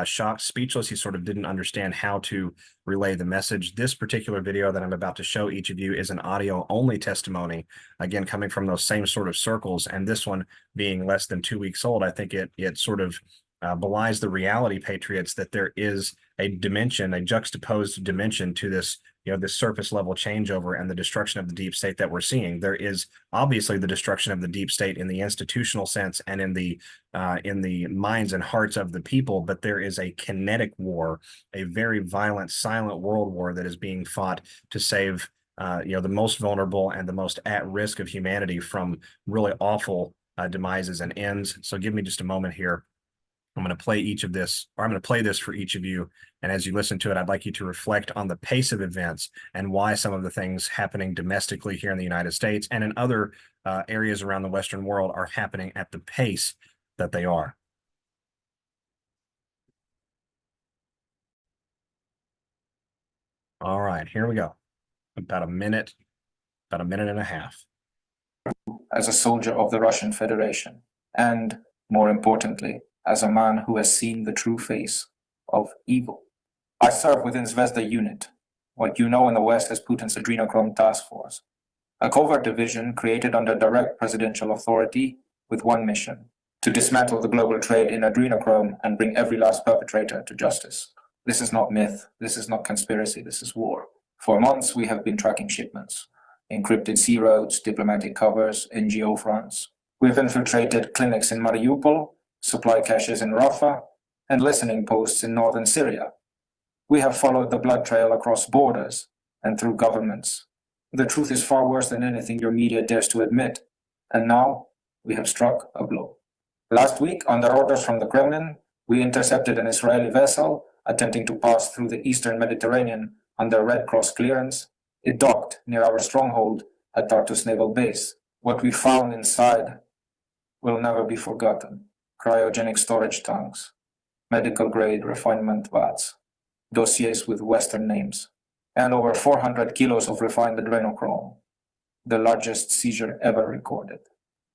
shocked, speechless. He sort of didn't understand how to relay the message. This particular video that I'm about to show each of you is an audio-only testimony, again, coming from those same sort of circles. And this one being less than 2 weeks old, I think it sort of belies the reality, Patriots, that there is a dimension, a juxtaposed dimension to this this surface level changeover and the destruction of the deep state that we're seeing. There is obviously the destruction of the deep state in the institutional sense and in the minds and hearts of the people, but there is a kinetic war, a very violent, silent world war that is being fought to save the most vulnerable and the most at risk of humanity from really awful demises and ends. So give me just a moment here. I'm going to play each of this, or I'm going to play this for each of you. And as you listen to it, I'd like you to reflect on the pace of events and why some of the things happening domestically here in the United States and in other areas around the Western world are happening at the pace that they are. All right, here we go. About a minute and a half. As a soldier of the Russian Federation, and more importantly, as a man who has seen the true face of evil. I serve within Zvezda unit, what you know in the West as Putin's adrenochrome task force, a covert division created under direct presidential authority with one mission: to dismantle the global trade in adrenochrome and bring every last perpetrator to justice. This is not myth, this is not conspiracy, this is war. For months we have been tracking shipments, encrypted sea roads, diplomatic covers, NGO fronts. We've infiltrated clinics in Mariupol, supply caches in Rafah, and listening posts in northern Syria. We have followed the blood trail across borders and through governments. The truth is far worse than anything your media dares to admit, and now we have struck a blow. Last week, under orders from the Kremlin, we intercepted an Israeli vessel attempting to pass through the eastern Mediterranean under Red Cross clearance. It docked near our stronghold at Tartus Naval Base. What we found inside will never be forgotten. Cryogenic storage tanks, medical-grade refinement vats, dossiers with Western names, and over 400 kilos of refined adrenochrome, the largest seizure ever recorded.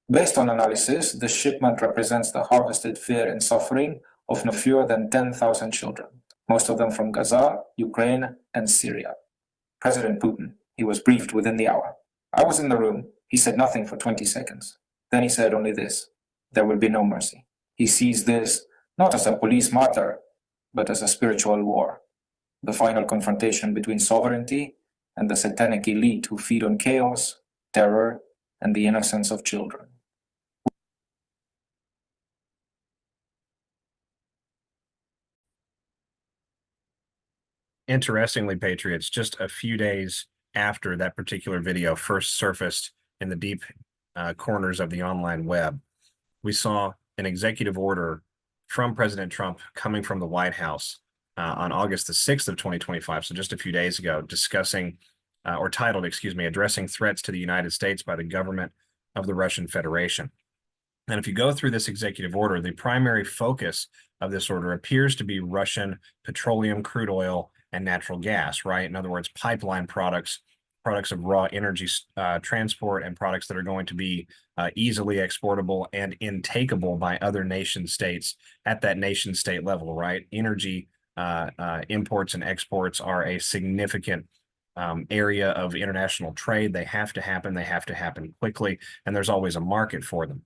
Based on analysis, the shipment represents the harvested fear and suffering of no fewer than 10,000 children, most of them from Gaza, Ukraine, and Syria. President Putin, he was briefed within the hour. I was in the room. He said nothing for 20 seconds. Then he said only this: there will be no mercy. He sees this not as a police matter, but as a spiritual war, the final confrontation between sovereignty and the satanic elite who feed on chaos, terror, and the innocence of children. Interestingly, Patriots, just a few days after that particular video first surfaced in the deep corners of the online web, we saw an executive order from President Trump coming from the White House on August the 6th of 2025, so just a few days ago, discussing or titled, excuse me, addressing threats to the United States by the government of the Russian Federation. And if you go through this executive order, the primary focus of this order appears to be Russian petroleum, crude oil, and natural gas, right? In other words, pipeline products, products of raw energy transport, and products that are going to be easily exportable and intakeable by other nation states at that nation state level, right? Energy imports and exports are a significant area of international trade. They have to happen quickly, and there's always a market for them.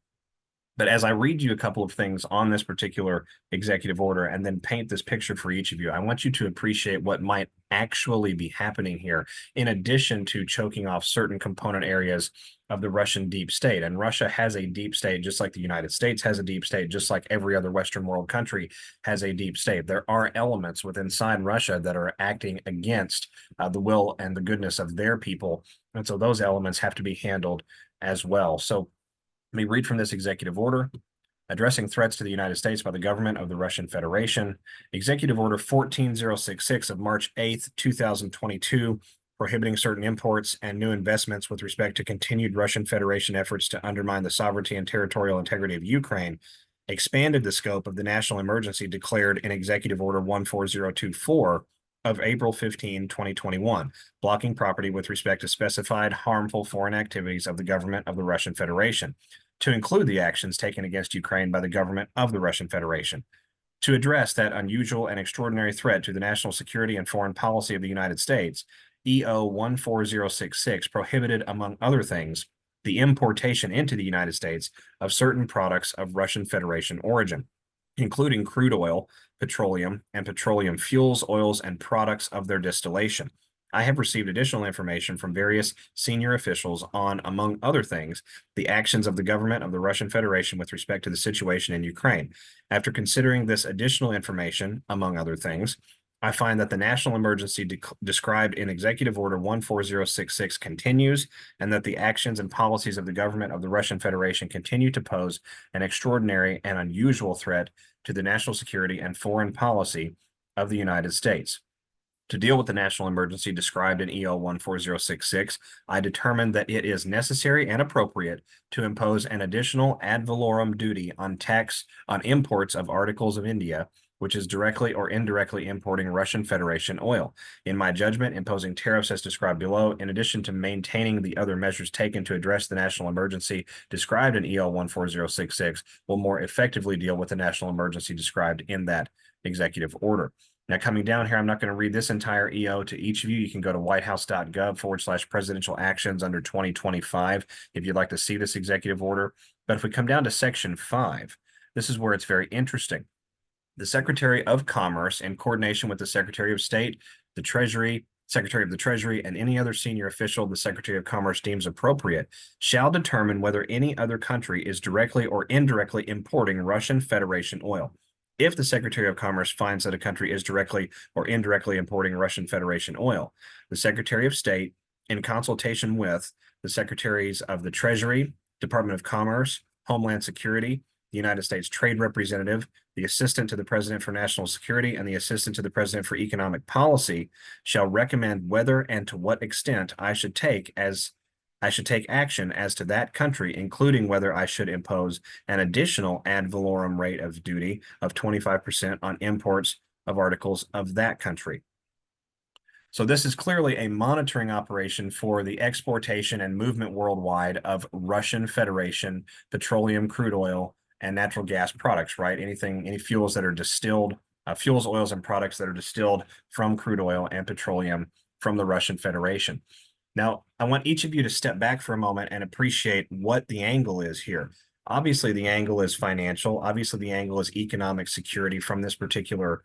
But as I read you a couple of things on this particular executive order and then paint this picture for each of you, I want you to appreciate what might actually be happening here, in addition to choking off certain component areas of the Russian deep state. And Russia has a deep state, just like the United States has a deep state, just like every other Western world country has a deep state. There are elements within inside Russia that are acting against the will and the goodness of their people. And so those elements have to be handled as well. So let me read from this executive order. Addressing threats to the United States by the government of the Russian Federation. Executive Order 14066 of March 8th, 2022, prohibiting certain imports and new investments with respect to continued Russian Federation efforts to undermine the sovereignty and territorial integrity of Ukraine, expanded the scope of the national emergency declared in Executive Order 14024 of April 15, 2021, blocking property with respect to specified harmful foreign activities of the government of the Russian Federation, to include the actions taken against Ukraine by the government of the Russian Federation, to address that unusual and extraordinary threat to the national security and foreign policy of the United States. EO 14066 prohibited, among other things, the importation into the United States of certain products of Russian Federation origin, including crude oil, petroleum, and petroleum fuels, oils, and products of their distillation. I have received additional information from various senior officials on, among other things, the actions of the government of the Russian Federation with respect to the situation in Ukraine. After considering this additional information, among other things, I find that the national emergency described in Executive Order 14066 continues, and that the actions and policies of the government of the Russian Federation continue to pose an extraordinary and unusual threat to the national security and foreign policy of the United States. To deal with the national emergency described in EO 14066, I determined that it is necessary and appropriate to impose an additional ad valorem duty on tax on imports of articles of India, which is directly or indirectly importing Russian Federation oil. In my judgment, imposing tariffs as described below, in addition to maintaining the other measures taken to address the national emergency described in EO 14066, will more effectively deal with the national emergency described in that executive order. Now, coming down here, I'm not going to read this entire EO to each of you. You can go to whitehouse.gov/presidential actions under 2025 if you'd like to see this executive order. But if we come down to Section 5, this is where it's very interesting. The Secretary of Commerce, in coordination with the Secretary of State, the Treasury, Secretary of the Treasury, and any other senior official the Secretary of Commerce deems appropriate, shall determine whether any other country is directly or indirectly importing Russian Federation oil. If the Secretary of Commerce finds that a country is directly or indirectly importing Russian Federation oil, the Secretary of State, in consultation with the Secretaries of the Treasury, Department of Commerce, Homeland Security, the United States Trade Representative, the Assistant to the President for National Security, and the Assistant to the President for Economic Policy, shall recommend whether and to what extent I should take action as to that country, including whether I should impose an additional ad valorem rate of duty of 25% on imports of articles of that country. So this is clearly a monitoring operation for the exportation and movement worldwide of Russian Federation petroleum, crude oil, and natural gas products, right? Any fuels that are distilled, fuels, oils, and products that are distilled from crude oil and petroleum from the Russian Federation. Now, I want each of you to step back for a moment and appreciate what the angle is here. Obviously, the angle is financial. Obviously, the angle is economic security from this particular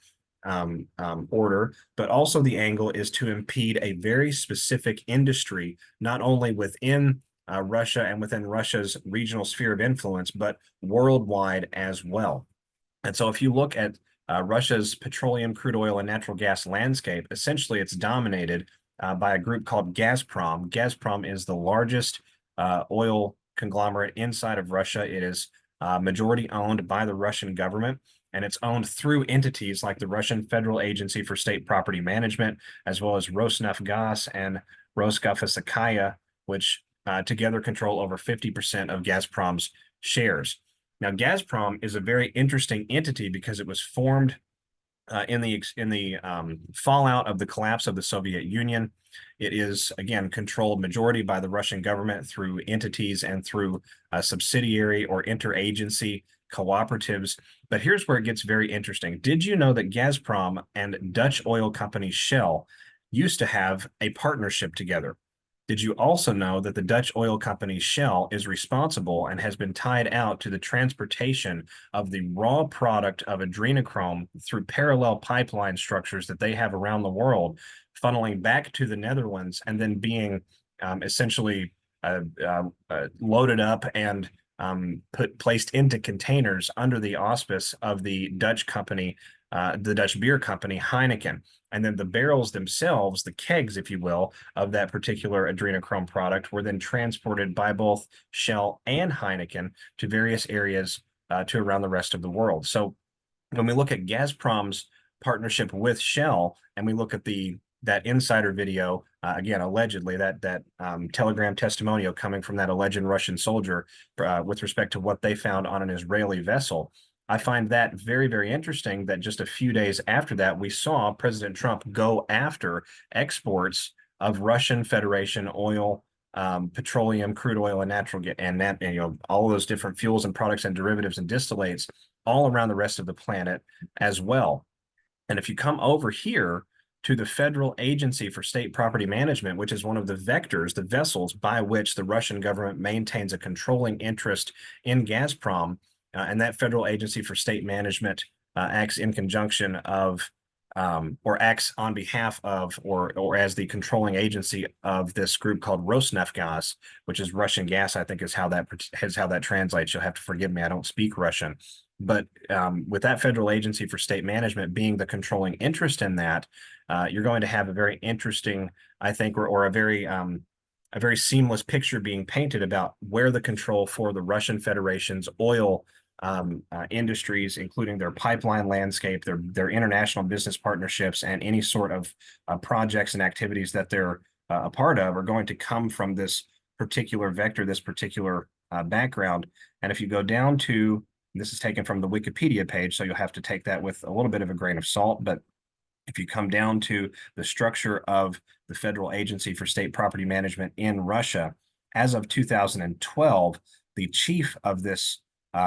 order, but also the angle is to impede a very specific industry, not only within Russia and within Russia's regional sphere of influence, but worldwide as well. And so if you look at Russia's petroleum, crude oil, and natural gas landscape, essentially it's dominated by a group called Gazprom. Gazprom is the largest oil conglomerate inside of Russia. It is majority owned by the Russian government, and it's owned through entities like the Russian Federal Agency for State Property Management, as well as Rosneft and Roskosakaya, which together control over 50% of Gazprom's shares. Now, Gazprom is a very interesting entity because it was formed in the fallout of the collapse of the Soviet Union. It is, again, controlled majority by the Russian government through entities and through subsidiary or interagency cooperatives. But here's where it gets very interesting. Did you know that Gazprom and Dutch oil company Shell used to have a partnership together? Did you also know that the Dutch oil company Shell is responsible and has been tied out to the transportation of the raw product of adrenochrome through parallel pipeline structures that they have around the world, funneling back to the Netherlands and then being essentially loaded up and placed into containers under the auspice of the Dutch company, the Dutch beer company Heineken. And then the barrels themselves, the kegs, if you will, of that particular adrenochrome product were then transported by both Shell and Heineken to various areas to around the rest of the world. So when we look at Gazprom's partnership with Shell and we look at that insider video, again, allegedly, that Telegram testimonial coming from that alleged Russian soldier with respect to what they found on an Israeli vessel, I find that very, very interesting that just a few days after that, we saw President Trump go after exports of Russian Federation oil, petroleum, crude oil, and natural gas, and all of those different fuels and products and derivatives and distillates all around the rest of the planet as well. And if you come over here to the Federal Agency for State Property Management, which is one of the vectors, the vessels by which the Russian government maintains a controlling interest in Gazprom, and that Federal Agency for State Management acts in conjunction of, or acts on behalf of, or as the controlling agency of this group called Rosneft, which is Russian gas, I think is how that translates. You'll have to forgive me, I don't speak Russian. But with that Federal Agency for State Management being the controlling interest in that, you're going to have a very interesting, I think, or a very seamless picture being painted about where the control for the Russian Federation's oil industries, including their pipeline landscape, their international business partnerships, and any sort of projects and activities that they're a part of are going to come from this particular vector, this particular background. And if you go down to, this is taken from the Wikipedia page, so you'll have to take that with a little bit of a grain of salt, but if you come down to the structure of the Federal Agency for State Property Management in Russia, as of 2012, the chief of this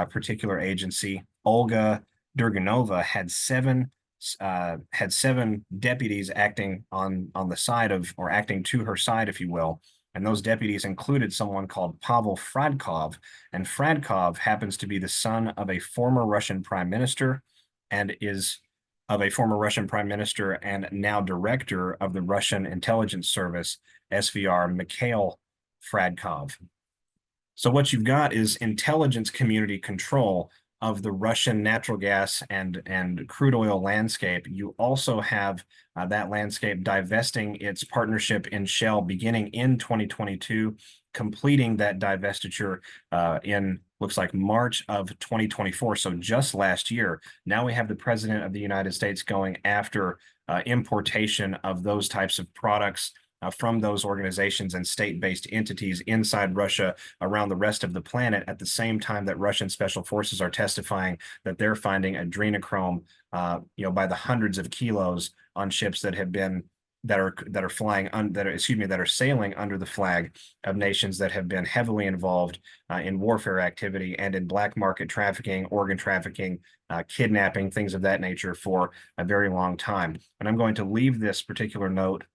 particular agency, Olga Durganova, had seven deputies acting on the side of, or acting to her side, if you will. And those deputies included someone called Pavel Fradkov. And Fradkov happens to be the son of a former Russian prime minister and now director of the Russian intelligence service, SVR, Mikhail Fradkov. So what you've got is intelligence community control of the Russian natural gas and crude oil landscape. You also have that landscape divesting its partnership in Shell beginning in 2022, completing that divestiture in, looks like, March of 2024, so just last year. Now we have the President of the United States going after importation of those types of products from those organizations and state-based entities inside Russia around the rest of the planet, at the same time that Russian special forces are testifying that they're finding adrenochrome, by the hundreds of kilos on ships that have been that are sailing under the flag of nations that have been heavily involved in warfare activity and in black market trafficking, organ trafficking, kidnapping, things of that nature for a very long time. And I'm going to leave this particular note,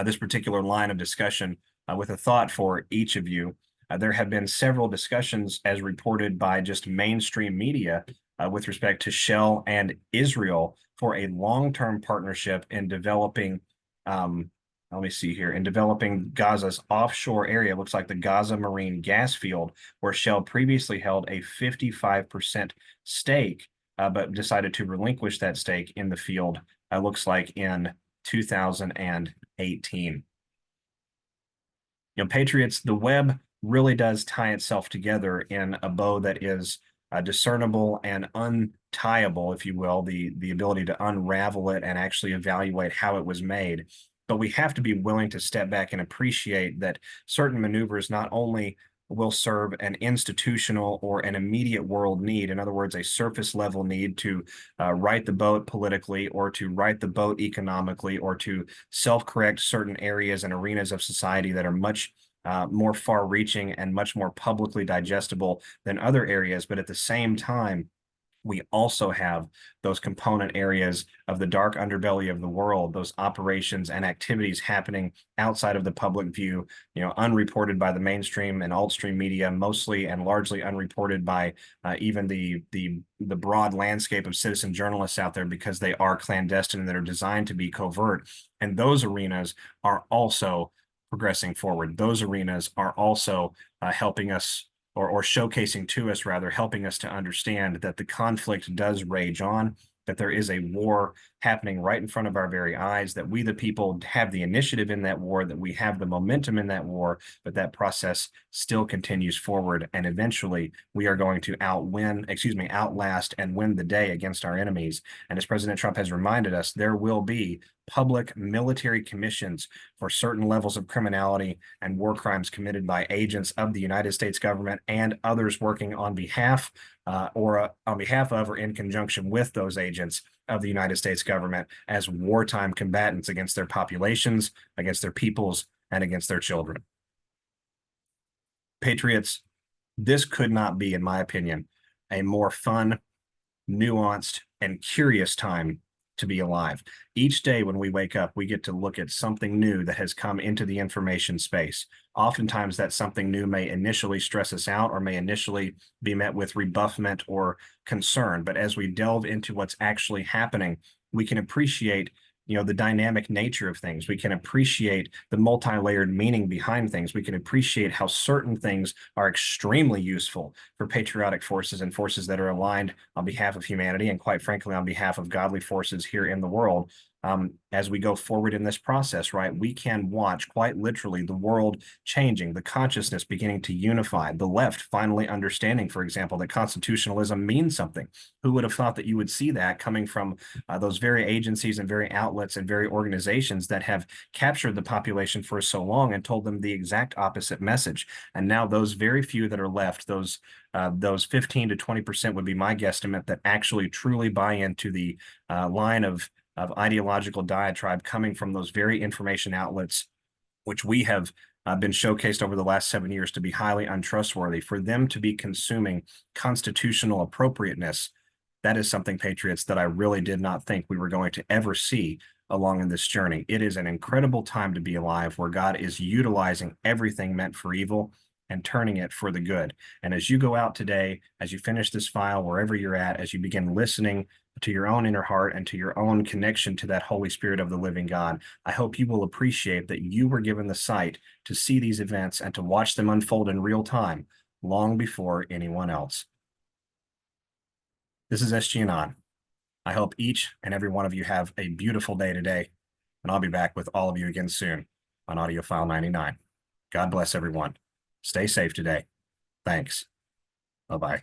this particular line of discussion with a thought for each of you. There have been several discussions, as reported by just mainstream media, with respect to Shell and Israel for a long-term partnership in developing, let me see here, in developing Gaza's offshore area. It looks like the Gaza Marine gas field, where Shell previously held a 55% stake, but decided to relinquish that stake in the field, looks like in 2018. Patriots, the web really does tie itself together in a bow that is discernible and untieable, if you will, the ability to unravel it and actually evaluate how it was made. But we have to be willing to step back and appreciate that certain maneuvers not only will serve an institutional or an immediate world need, in other words, a surface level need to right the boat politically, or to right the boat economically, or to self-correct certain areas and arenas of society that are much more far-reaching and much more publicly digestible than other areas. But at the same time, we also have those component areas of the dark underbelly of the world, those operations and activities happening outside of the public view, unreported by the mainstream and alt-stream media, mostly and largely unreported by even the broad landscape of citizen journalists out there, because they are clandestine and that are designed to be covert. And those arenas are also progressing forward. Those arenas are also helping us, or showcasing to us, rather, helping us to understand that the conflict does rage on, that there is a war happening right in front of our very eyes, that we, the people, have the initiative in that war, that we have the momentum in that war, but that process still continues forward. And eventually we are going to outlast and win the day against our enemies. And as President Trump has reminded us, there will be public military commissions for certain levels of criminality and war crimes committed by agents of the United States government and others working on behalf or in conjunction with those agents of the United States government as wartime combatants against their populations, against their peoples, and against their children. Patriots, this could not be, in my opinion, a more fun, nuanced, and curious time to be alive. Each day when we wake up, we get to look at something new that has come into the information space. Oftentimes that something new may initially stress us out, or may initially be met with rebuffment or concern. But as we delve into what's actually happening, we can appreciate the dynamic nature of things. We can appreciate the multi-layered meaning behind things. We can appreciate how certain things are extremely useful for patriotic forces and forces that are aligned on behalf of humanity, and quite frankly, on behalf of godly forces here in the world. As we go forward in this process, right, we can watch quite literally the world changing, the consciousness beginning to unify, the left finally understanding, for example, that constitutionalism means something. Who would have thought that you would see that coming from those very agencies and very outlets and very organizations that have captured the population for so long and told them the exact opposite message? And now those very few that are left, those 15 to 20% would be my guesstimate, that actually truly buy into the line of ideological diatribe coming from those very information outlets, which we have been showcased over the last 7 years to be highly untrustworthy. For them to be consuming constitutional appropriateness, that is something, Patriots, that I really did not think we were going to ever see along in this journey. It is an incredible time to be alive, where God is utilizing everything meant for evil and turning it for the good. And as you go out today, as you finish this file, wherever you're at, as you begin listening to your own inner heart and to your own connection to that Holy Spirit of the living God, I hope you will appreciate that you were given the sight to see these events and to watch them unfold in real time long before anyone else. This is SGAnon. I hope each and every one of you have a beautiful day today, and I'll be back with all of you again soon on Audio File 99. God bless everyone. Stay safe today. Thanks. Bye-bye.